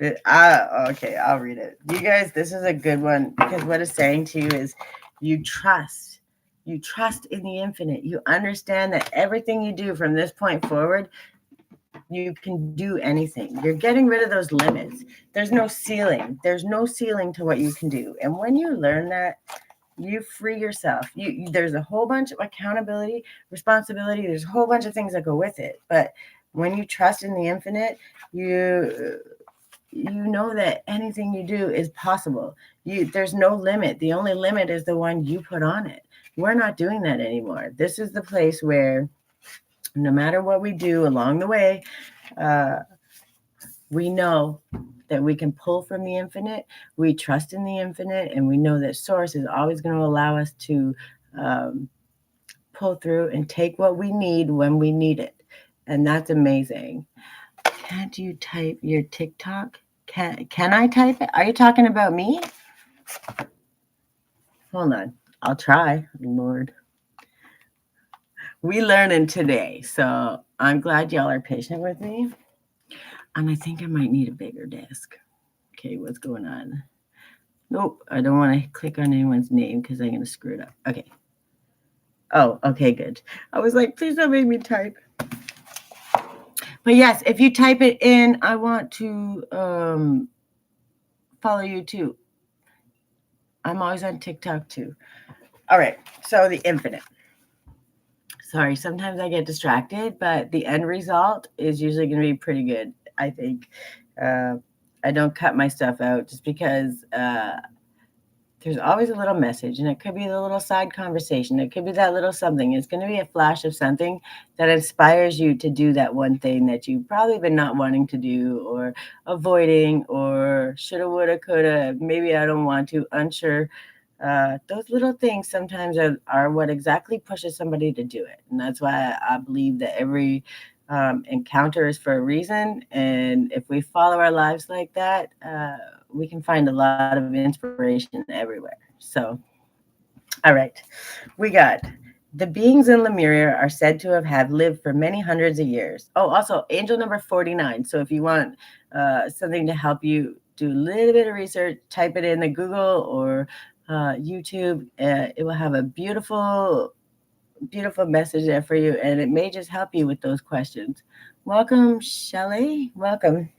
Speaker 1: Okay, I'll read it. You guys, this is a good one because what it's saying to you is you trust. You trust in the infinite. You understand that everything you do from this point forward, you can do anything. You're getting rid of those limits. There's no ceiling. There's no ceiling to what you can do. And when you learn that, you free yourself. There's a whole bunch of accountability, responsibility. There's a whole bunch of things that go with it. But when you trust in the infinite, you know that anything you do is possible. There's no limit. The only limit is the one you put on it. We're not doing that anymore. This is the place where no matter what we do along the way, we know that we can pull from the infinite. We trust in the infinite, and we know that source is always going to allow us to pull through and take what we need when we need it. And that's amazing. Can't you type your TikTok? Can I type it? Are you talking about me? Hold on. I'll try. Lord. We learning today. So I'm glad y'all are patient with me. And I think I might need a bigger desk. Okay, what's going on? Nope, I don't want to click on anyone's name because I'm going to screw it up. Okay. Oh, okay, good. I was like, please don't make me type. But yes, if you type it in, I want to follow you too. I'm always on TikTok too. All right, so the infinite. Sorry, sometimes I get distracted, but the end result is usually going to be pretty good, I think. I don't cut my stuff out just because there's always a little message, and it could be the little side conversation. It could be that little something. It's going to be a flash of something that inspires you to do that one thing that you've probably been not wanting to do or avoiding or shoulda, woulda, coulda, maybe I don't want to, unsure. Those little things sometimes are what exactly pushes somebody to do it. And that's why I believe that every encounter is for a reason. And if we follow our lives like that, we can find a lot of inspiration everywhere. So, all right, we got the beings in Lemuria are said to have lived for many hundreds of years. Oh, also angel number 49. So if you want something to help you do a little bit of research, type it in the Google or YouTube. It will have a beautiful message there for you, and it may just help you with those questions. Welcome, Shelley. Welcome.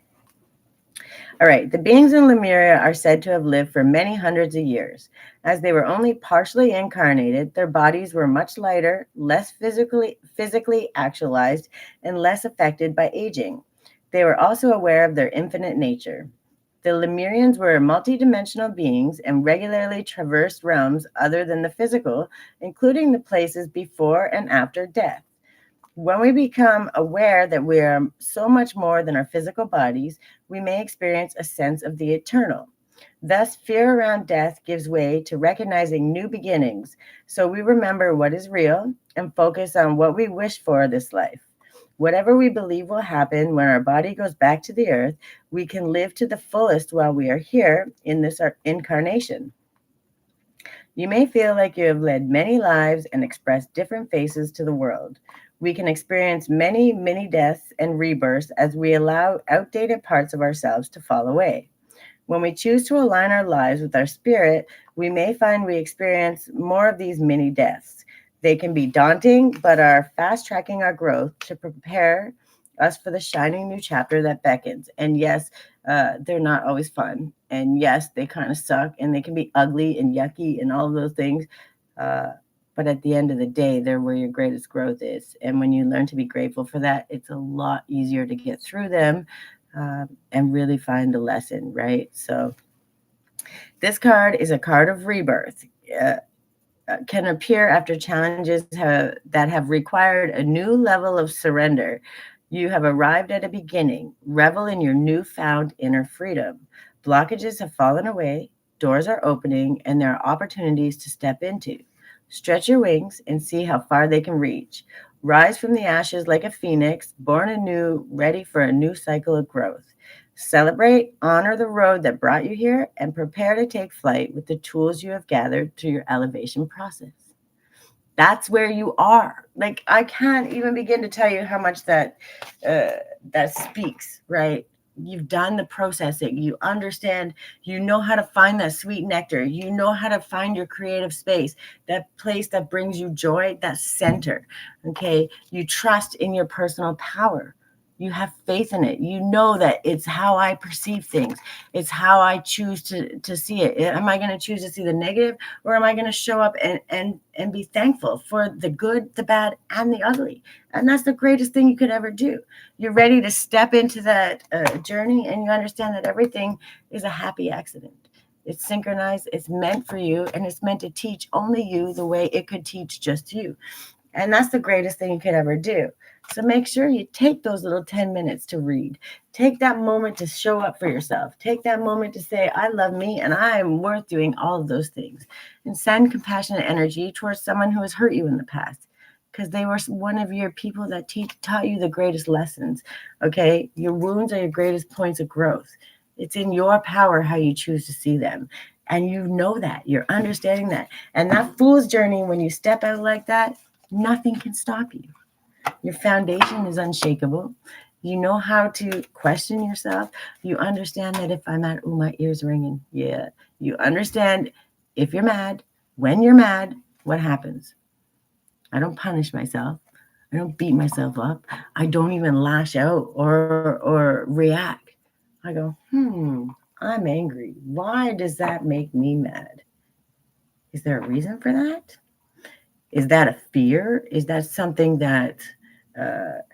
Speaker 1: All right, the beings in Lemuria are said to have lived for many hundreds of years. As they were only partially incarnated, their bodies were much lighter, less physically actualized, and less affected by aging. They were also aware of their infinite nature. The Lemurians were multidimensional beings and regularly traversed realms other than the physical, including the places before and after death. When we become aware that we are so much more than our physical bodies, we may experience a sense of the eternal. Thus, fear around death gives way to recognizing new beginnings, so we remember what is real and focus on what we wish for this life. Whatever we believe will happen when our body goes back to the earth, we can live to the fullest while we are here in this incarnation. You may feel like you have led many lives and expressed different faces to the world. We can experience many, many deaths and rebirths as we allow outdated parts of ourselves to fall away. When we choose to align our lives with our spirit, we may find we experience more of these mini deaths. They can be daunting, but are fast tracking our growth to prepare us for the shining new chapter that beckons. And yes, they're not always fun. And yes, they kind of suck and they can be ugly and yucky and all of those things. Uh, but at the end of the day, they're where your greatest growth is. And when you learn to be grateful for that, it's a lot easier to get through them and really find a lesson, right? So this card is a card of rebirth. Can appear after challenges that have required a new level of surrender. You have arrived at a beginning. Revel in your newfound inner freedom. Blockages have fallen away, doors are opening, and there are opportunities to step into. Stretch your wings and see how far they can reach. Rise from the ashes like a phoenix, born anew, ready for a new cycle of growth. Celebrate, honor the road that brought you here, and prepare to take flight with the tools you have gathered through your elevation process. That's where you are. Like, I can't even begin to tell you how much that speaks, right? You've done the processing. You understand. You know how to find that sweet nectar. You know how to find your creative space, that place that brings you joy, that center. Okay. You trust in your personal power. You have faith in it. You know that it's how I perceive things. It's how I choose to see it. Am I going to choose to see the negative, or am I going to show up and be thankful for the good, the bad, and the ugly? And that's the greatest thing you could ever do. You're ready to step into that journey, and you understand that everything is a happy accident. It's synchronized, it's meant for you, and it's meant to teach only you the way it could teach just you. And that's the greatest thing you could ever do. So make sure you take those little 10 minutes to read. Take that moment to show up for yourself. Take that moment to say, I love me and I am worth doing all of those things. And send compassionate energy towards someone who has hurt you in the past, because they were one of your people that taught you the greatest lessons. Okay? Your wounds are your greatest points of growth. It's in your power how you choose to see them. And you know that. You're understanding that. And that fool's journey, when you step out like that, nothing can stop you. Your foundation is unshakable. You know how to question yourself. You understand that if I'm mad, oh, my ear's ringing. Yeah. You understand if you're mad, when you're mad, what happens? I don't punish myself. I don't beat myself up. I don't even lash out or react. I go, I'm angry. Why does that make me mad? Is there a reason for that? Is that a fear? Is that something that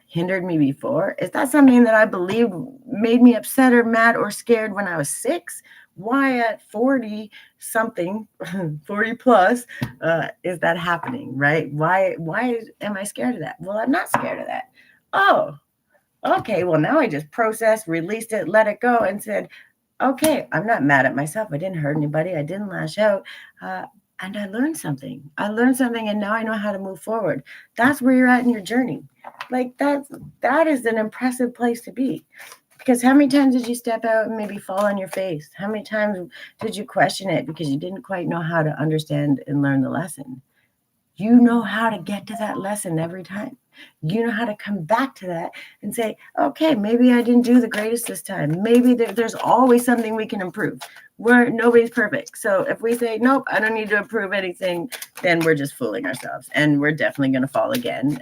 Speaker 1: hindered me before? Is that something that I believed made me upset or mad or scared when I was 6? Why at 40 something, 40 plus, is that happening, right? Why am I scared of that? Well, I'm not scared of that. Oh, okay. Well, now I just processed, released it, let it go, and said, okay, I'm not mad at myself. I didn't hurt anybody. I didn't lash out. And I learned something. And now I know how to move forward. That's where you're at in your journey. Like that is an impressive place to be. Because how many times did you step out and maybe fall on your face? How many times did you question it because you didn't quite know how to understand and learn the lesson? You know how to get to that lesson every time. You know how to come back to that and say, okay, maybe I didn't do the greatest this time. Maybe there's always something we can improve. Nobody's perfect. So if we say, nope, I don't need to improve anything, then we're just fooling ourselves. And we're definitely going to fall again.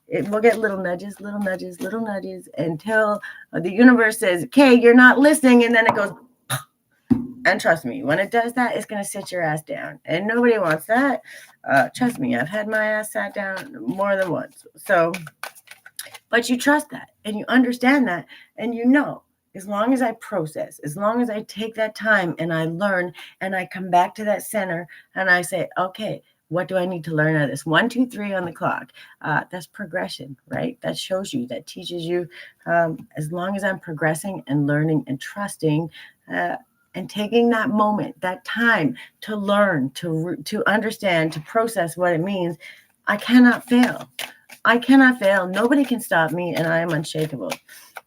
Speaker 1: We'll get little nudges until the universe says, okay, you're not listening. And then it goes, and trust me, when it does that, it's going to sit your ass down. And nobody wants that. Trust me, I've had my ass sat down more than once. So, but you trust that and you understand that. And you know, as long as I process, as long as I take that time and I learn and I come back to that center and I say, okay, what do I need to learn out of this? 1, 2, 3 on the clock. That's progression, right? That shows you, that teaches you, as long as I'm progressing and learning and trusting, and taking that moment, that time to learn, to understand, to process what it means, I cannot fail. I cannot fail. Nobody can stop me, and I am unshakable.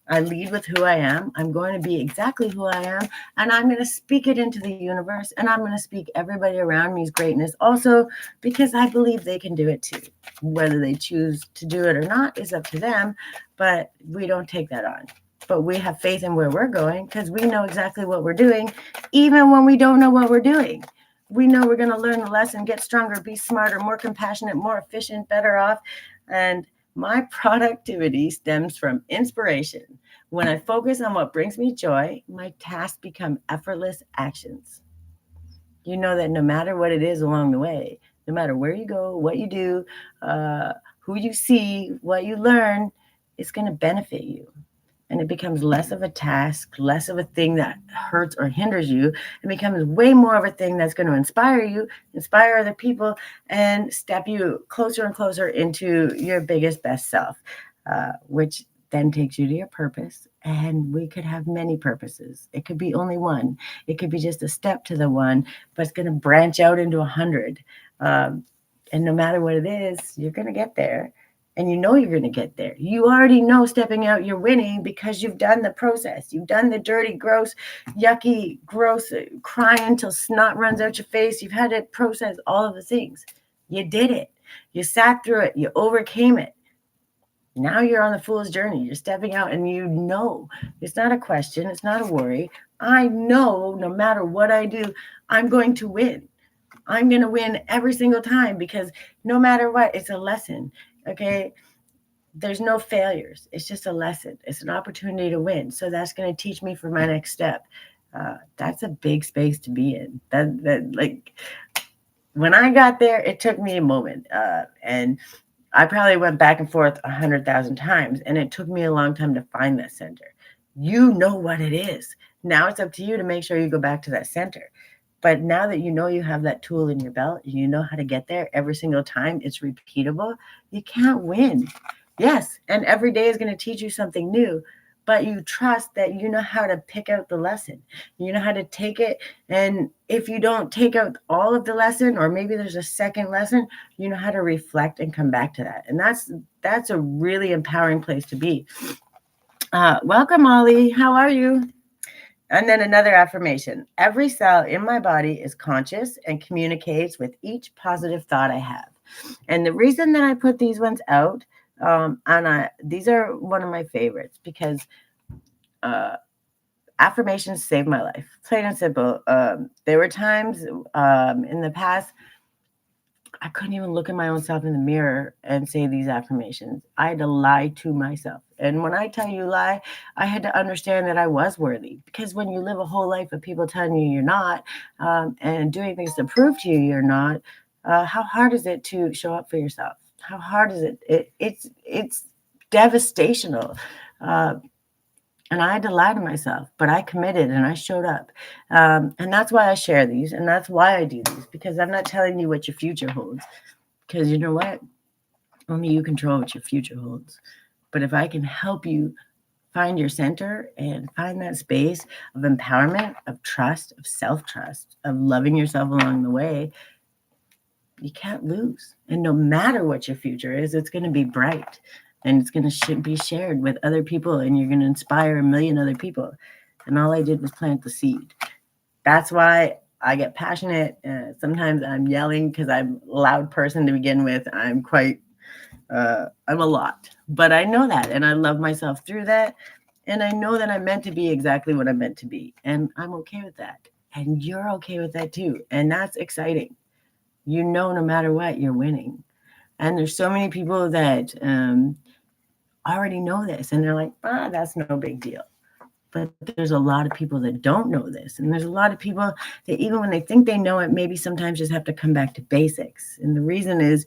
Speaker 1: I lead with who I am. I'm going to be exactly who I am, and I'm going to speak it into the universe, and I'm going to speak everybody around me's greatness also, because I believe they can do it too. Whether they choose to do it or not is up to them, but we don't take that on. But we have faith in where we're going because we know exactly what we're doing, even when we don't know what we're doing. We know we're going to learn the lesson, get stronger, be smarter, more compassionate, more efficient, better off. And my productivity stems from inspiration. When I focus on what brings me joy, my tasks become effortless actions. You know that no matter what it is along the way, no matter where you go, what you do, who you see, what you learn, it's going to benefit you. And it becomes less of a task, less of a thing that hurts or hinders you. It becomes way more of a thing that's going to inspire you, inspire other people, and step you closer and closer into your biggest, best self, which then takes you to your purpose. And we could have many purposes. It could be only one. It could be just a step to the one, but it's going to branch out into 100. And no matter what it is, you're going to get there. And you know you're going to get there. You already know stepping out, you're winning because you've done the process. You've done the dirty, gross, yucky, gross, crying until snot runs out your face. You've had to process all of the things. You did it. You sat through it. You overcame it. Now you're on the fool's journey. You're stepping out and you know. It's not a question. It's not a worry. I know no matter what I do, I'm going to win. I'm going to win every single time because no matter what, it's a lesson. Okay. There's no failures. It's just a lesson. It's an opportunity to win. So that's going to teach me for my next step. That's a big space to be in. That like when I got there, it took me a moment. And I probably went back and forth 100,000 times, and it took me a long time to find that center. You know what it is. Now it's up to you to make sure you go back to that center. But now that you know you have that tool in your belt, you know how to get there every single time, it's repeatable, you can't win. Yes, and every day is going to teach you something new, but you trust that you know how to pick out the lesson. You know how to take it, and if you don't take out all of the lesson, or maybe there's a second lesson, you know how to reflect and come back to that. And that's a really empowering place to be. Welcome, Ollie. How are you? And then another affirmation. Every cell in my body is conscious and communicates with each positive thought I have. And the reason that I put these ones out, these are one of my favorites because affirmations saved my life. Plain and simple. There were times in the past I couldn't even look at my own self in the mirror and say these affirmations. I had to lie to myself. And when I tell you lie, I had to understand that I was worthy. Because when you live a whole life of people telling you you're not, and doing things to prove to you you're not, how hard is it to show up for yourself? How hard is it? It's devastational. And I had to lie to myself, but I committed and I showed up. And that's why I share these. And that's why I do these, because I'm not telling you what your future holds. Because you know what? Only you control what your future holds. But if I can help you find your center and find that space of empowerment, of trust, of self-trust, of loving yourself along the way, you can't lose. And no matter what your future is, it's going to be bright. And it's going to be shared with other people, and you're going to inspire a million other people. And all I did was plant the seed. That's why I get passionate. Sometimes I'm yelling because I'm a loud person to begin with. I'm a lot. But I know that, and I love myself through that. And I know that I'm meant to be exactly what I'm meant to be. And I'm okay with that. And you're okay with that too. And that's exciting. You know, no matter what, you're winning. And there's so many people that already know this, and they're like, that's no big deal. But there's a lot of people that don't know this, and there's a lot of people that even when they think they know it, maybe sometimes just have to come back to basics. And the reason is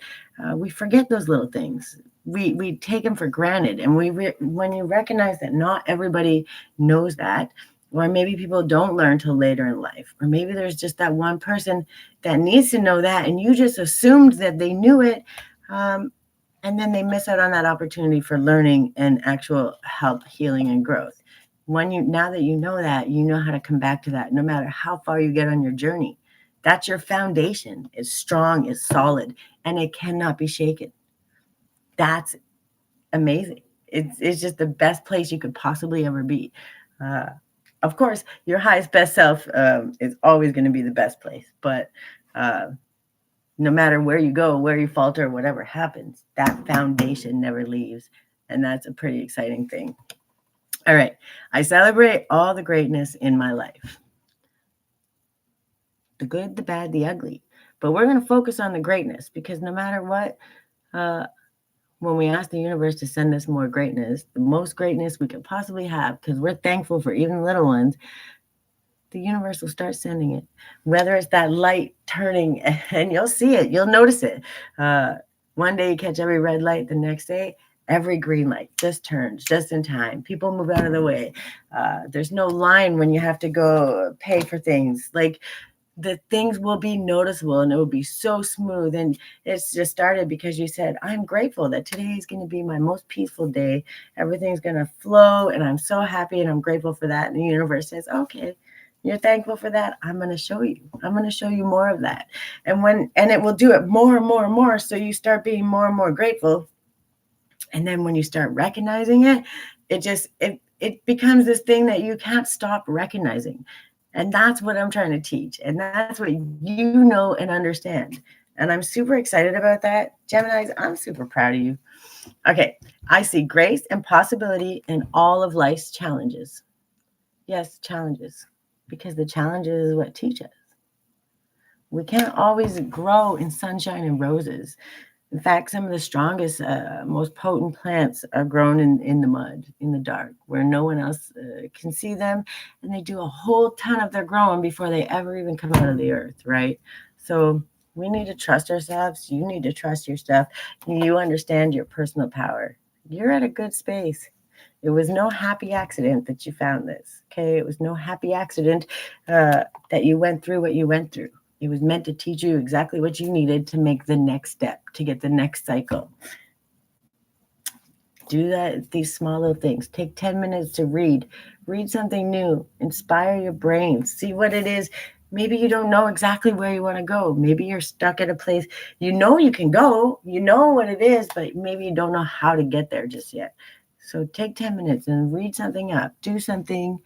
Speaker 1: we forget those little things. We take them for granted, and when you recognize that not everybody knows that, or maybe people don't learn till later in life, or maybe there's just that one person that needs to know that, and you just assumed that they knew it. And then they miss out on that opportunity for learning and actual help, healing, and growth. Now that you know how to come back to that, no matter how far you get on your journey. That's your foundation. It's strong, it's solid, and it cannot be shaken. That's amazing. It's just the best place you could possibly ever be. Uh, of course, your highest best self is always going to be the best place, but uh, no matter where you go, where you falter, whatever happens, that foundation never leaves. And that's a pretty exciting thing. All right. I celebrate all the greatness in my life, the good, the bad, the ugly. But we're going to focus on the greatness because no matter what, uh, when we ask the universe to send us more greatness, the most greatness we could possibly have, because we're thankful for even little ones, the universe will start sending it. Whether it's that light turning, and you'll see it, you'll notice it. One day you catch every red light, the next day, every green light just turns just in time. People move out of the way. There's no line when you have to go pay for things. Like, the things will be noticeable and it will be so smooth. And it's just started because you said, I'm grateful that today is going to be my most peaceful day. Everything's going to flow and I'm so happy and I'm grateful for that. And the universe says, okay, you're thankful for that. I'm going to show you. I'm going to show you more of that. And it will do it more and more and more. So you start being more and more grateful. And then when you start recognizing it, it becomes this thing that you can't stop recognizing. And that's what I'm trying to teach. And that's what you know and understand. And I'm super excited about that. Geminis, I'm super proud of you. Okay. I see grace and possibility in all of life's challenges. Yes, challenges. Because the challenges is what teach us. We can't always grow in sunshine and roses. In fact, some of the strongest, most potent plants are grown in the mud, in the dark, where no one else can see them. And they do a whole ton of their growing before they ever even come out of the earth, right? So we need to trust ourselves. You need to trust your stuff. You understand your personal power. You're at a good space. It was no happy accident that you found this, okay? It was no happy accident that you went through what you went through. It was meant to teach you exactly what you needed to make the next step, to get the next cycle. Do that, these small little things. Take 10 minutes to read. Read something new. Inspire your brain. See what it is. Maybe you don't know exactly where you want to go. Maybe you're stuck at a place. You know you can go. You know what it is, but maybe you don't know how to get there just yet. So take 10 minutes and read something up. Do something.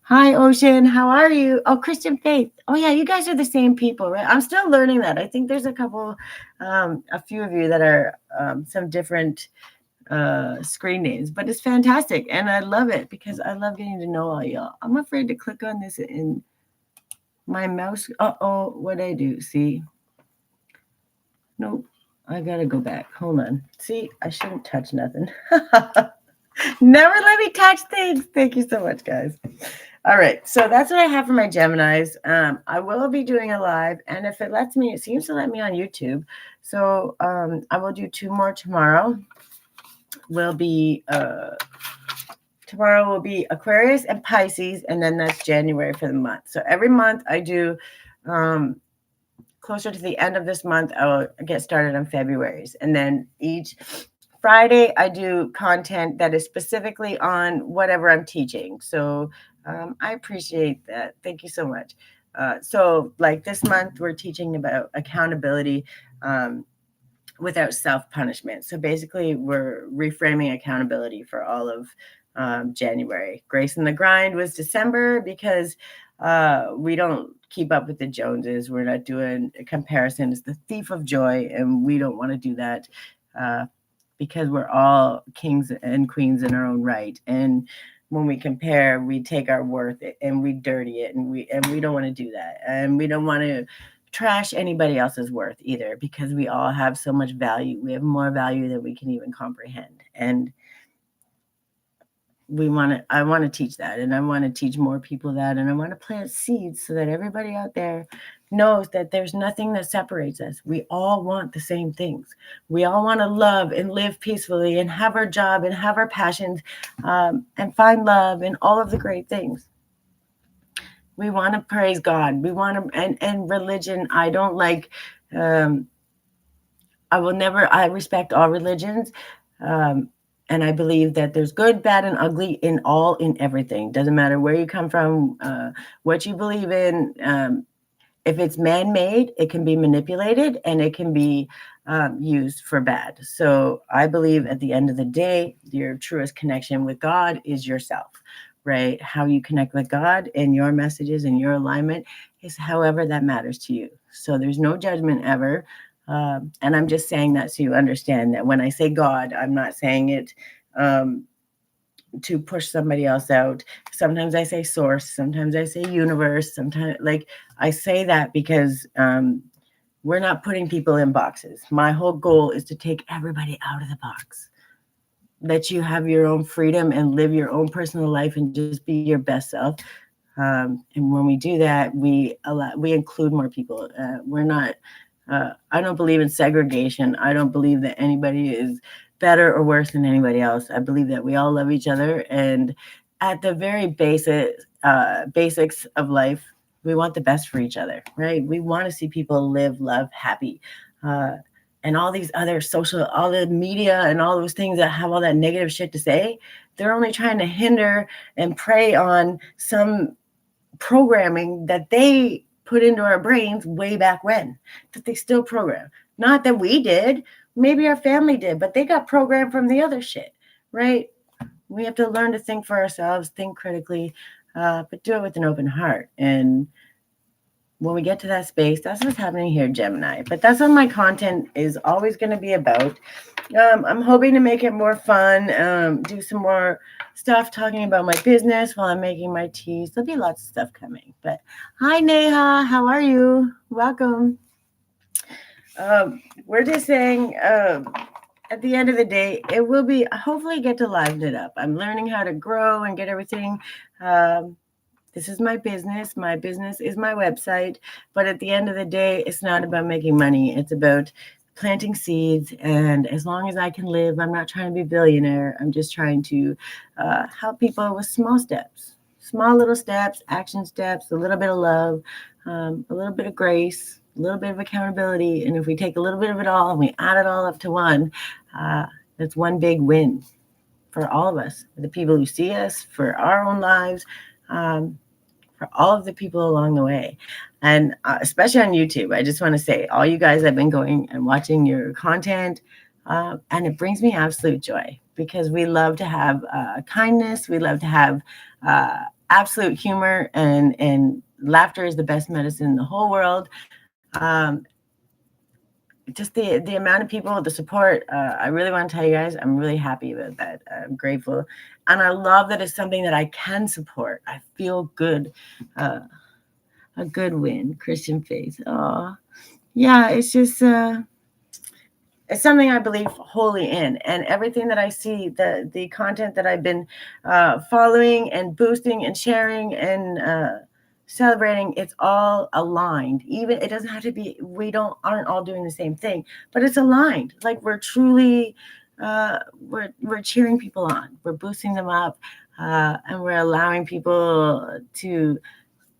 Speaker 1: Hi, Ocean. How are you? Oh, Christian Faith. Oh, yeah, you guys are the same people, right? I'm still learning that. I think there's a few of you that are some different screen names, but it's fantastic. And I love it because I love getting to know all y'all. I'm afraid to click on this in my mouse. Uh-oh, what'd I do? See? Nope. I got to go back. Hold on. See, I shouldn't touch nothing. Never let me touch things. Thank you so much, guys. All right, so that's what I have for my Geminis. I will be doing a live, and if it lets me, it seems to let me on YouTube. So I will do 2 more tomorrow. Tomorrow will be Aquarius and Pisces, and then that's January for the month. So every month I do, closer to the end of this month, I'll get started on February's, and then each Friday, I do content that is specifically on whatever I'm teaching. So I appreciate that. Thank you so much. So like this month, we're teaching about accountability without self-punishment. So basically, we're reframing accountability for all of January. Grace in the Grind was December because we don't keep up with the Joneses. We're not doing a comparison. It's the thief of joy, and we don't want to do that. Because we're all kings and queens in our own right. And when we compare, we take our worth and we dirty it, and we don't want to do that. And we don't want to trash anybody else's worth either, because we all have so much value. We have more value than we can even comprehend. And I want to teach that, and I want to teach more people that, and I want to plant seeds so that everybody out there knows that there's nothing that separates us. We all want the same things. We all want to love and live peacefully and have our job and have our passions, and find love and all of the great things. We want to praise God. We want to, and religion. I don't like, I respect all religions. And I believe that there's good, bad, and ugly in everything. Doesn't matter where you come from, what you believe in. If it's man-made, it can be manipulated and it can be used for bad. So I believe at the end of the day, your truest connection with God is yourself, right? How you connect with God and your messages and your alignment is however that matters to you. So there's no judgment ever. And I'm just saying that so you understand that when I say God, I'm not saying it to push somebody else out. Sometimes I say source, sometimes I say universe, sometimes like I say that because we're not putting people in boxes. My whole goal is to take everybody out of the box. Let you have your own freedom and live your own personal life and just be your best self. And when we do that, we include more people. We're not. I don't believe in segregation. I don't believe that anybody is better or worse than anybody else. I believe that we all love each other, and at the very basics of life, we want the best for each other, right? We want to see people live, love, happy. Uh, and all these other all the media and all those things that have all that negative shit to say, they're only trying to hinder and prey on some programming that they put into our brains way back when, that they still program. Not that we did, maybe our family did, but they got programmed from the other shit, right? We have to learn to think for ourselves, think critically, but do it with an open heart. And when we get to that space, that's what's happening here, Gemini. But that's what my content is always going to be about. I'm hoping to make it more fun, do some more stuff talking about my business while I'm making my teas. There'll be lots of stuff coming. But hi, Neha. How are you? Welcome. We're just saying, at the end of the day, it will be hopefully get to liven it up. I'm learning how to grow and get everything. This is my business. My business is my website. But at the end of the day, it's not about making money. It's about planting seeds. And as long as I can live, I'm not trying to be a billionaire. I'm just trying to help people with small steps, small little steps, action steps, a little bit of love, a little bit of grace, a little bit of accountability. And if we take a little bit of it all and we add it all up to one, that's one big win for all of us, for the people who see us, for our own lives, for all of the people along the way. And especially on YouTube, I just want to say, all you guys have been going and watching your content, and it brings me absolute joy because we love to have kindness. We love to have absolute humor, and laughter is the best medicine in the whole world. Just the amount of people, the support, I really want to tell you guys, I'm really happy about that. I'm grateful. And I love that it's something that I can support. I feel good. A good win, Christian faith. Oh, yeah, it's just, it's something I believe wholly in. And everything that I see, the content that I've been following and boosting and sharing and celebrating, it's all aligned. Even it doesn't have to be, aren't all doing the same thing, but it's aligned. Like we're truly we're cheering people on, we're boosting them up, and we're allowing people to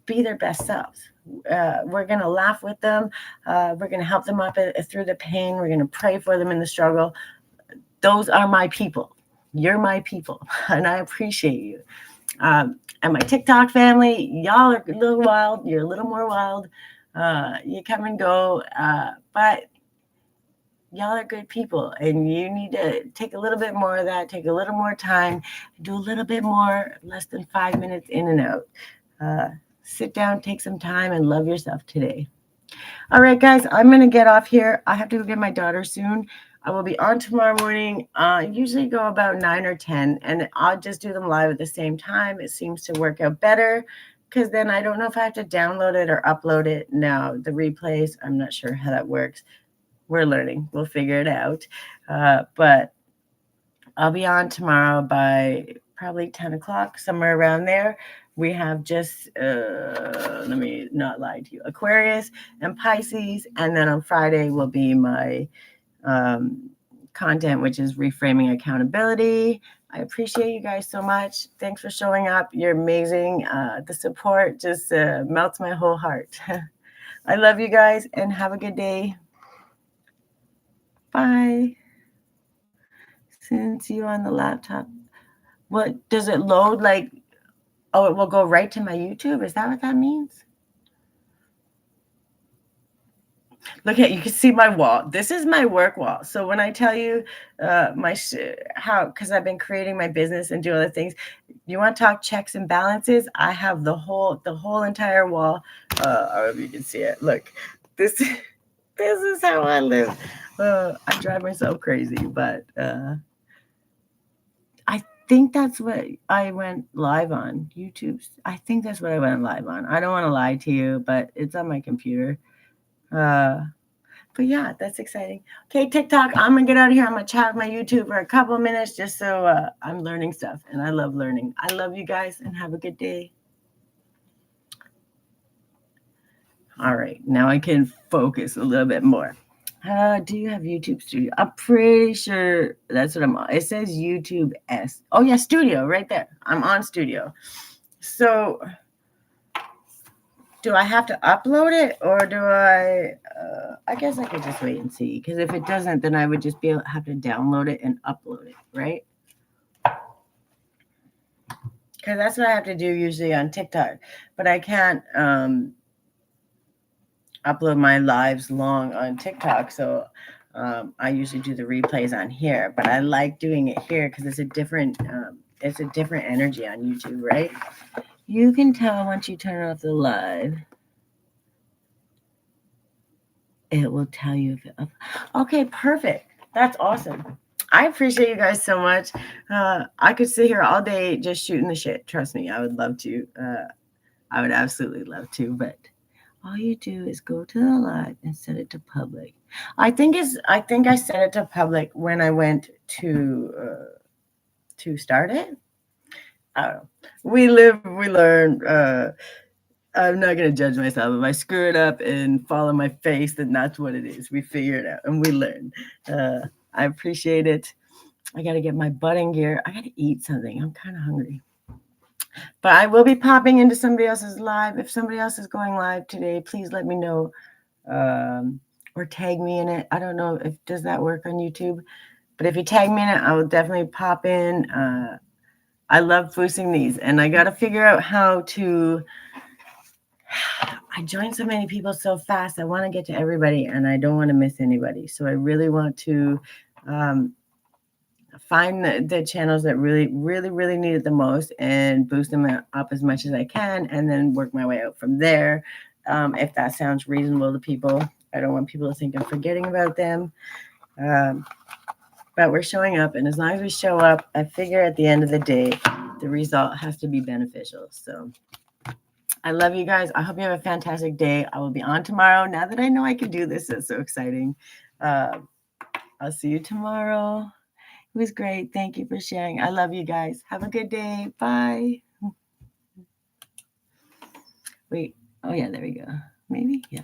Speaker 1: be their best selves. We're going to laugh with them, we're going to help them up through the pain, we're going to pray for them in the struggle. Those are my people. You're my people, and I appreciate you. And my TikTok family, y'all are a little wild. You're a little more wild. You come and go, but y'all are good people, and you need to take a little bit more of that. Take a little more time. Do a little bit more, less than 5 minutes in and out. Sit down, take some time, and love yourself today. All right, guys, I'm going to get off here. I have to go get my daughter soon. I will be on tomorrow morning. Usually go about 9 or 10, and I'll just do them live at the same time. It seems to work out better because then I don't know if I have to download it or upload it. Now, the replays, I'm not sure how that works. We're learning. We'll figure it out. But I'll be on tomorrow by probably 10 o'clock, somewhere around there. We have just, let me not lie to you, Aquarius and Pisces. And then on Friday will be my content, which is reframing accountability. I appreciate you guys so much. Thanks for showing up. You're amazing. The support just melts my whole heart. I love you guys and have a good day. Bye. Since you on the laptop, what does it load like? Oh, it will go right to my YouTube. Is that what that means? Look at, you can see my wall. This is my work wall. So when I tell you how, because I've been creating my business and do other things, you want to talk checks and balances? I have the whole entire wall. I hope you can see it. Look, this this is how I live. I drive myself crazy, but I think that's what I went live on YouTube. I think that's what I went live on. I don't want to lie to you, but it's on my computer. But yeah, that's exciting. Okay, TikTok, I'm gonna get out of here. I'm gonna chat with my YouTube for a couple of minutes just so I'm learning stuff, and I love learning. I love you guys, and have a good day. All right, now I can focus a little bit more. Do you have YouTube Studio? I'm pretty sure that's what I'm on. It says YouTube S. Oh yeah, Studio right there. I'm on Studio. So do I have to upload it, or do I? I guess I could just wait and see. Because if it doesn't, then I would just have to download it and upload it, right? Because that's what I have to do usually on TikTok. But I can't upload my lives long on TikTok, so I usually do the replays on here. But I like doing it here because it's a different energy on YouTube, right? You can tell once you turn off the live. It will tell you if it. Okay, perfect. That's awesome. I appreciate you guys so much. I could sit here all day just shooting the shit. Trust me, I would love to. I would absolutely love to, but all you do is go to the live and set it to public. I think I set it to public when I went to start it. I don't know. We live, we learn. I'm not gonna judge myself. If I screw it up and fall on my face, then that's what it is. We figure it out and we learn. I appreciate it. I gotta get my butt in gear. I gotta eat something. I'm kind of hungry. But I will be popping into somebody else's live. If somebody else is going live today, please let me know or tag me in it. I don't know if does that work on YouTube, but if you tag me in it, I will definitely pop in. I love boosting these, and I got to figure out how to. I joined so many people so fast. I want to get to everybody, and I don't want to miss anybody. So I really want to find the channels that really need it the most and boost them up as much as I can, and then work my way out from there. If that sounds reasonable to people, I don't want people to think I'm forgetting about them. But we're showing up, and as long as we show up, I figure at the end of the day, the result has to be beneficial. So I love you guys. I hope you have a fantastic day. I will be on tomorrow. Now that I know I can do this, it's so exciting. I'll see you tomorrow. It was great. Thank you for sharing. I love you guys. Have a good day. Bye. Wait. Oh, yeah, there we go. Maybe. Yeah.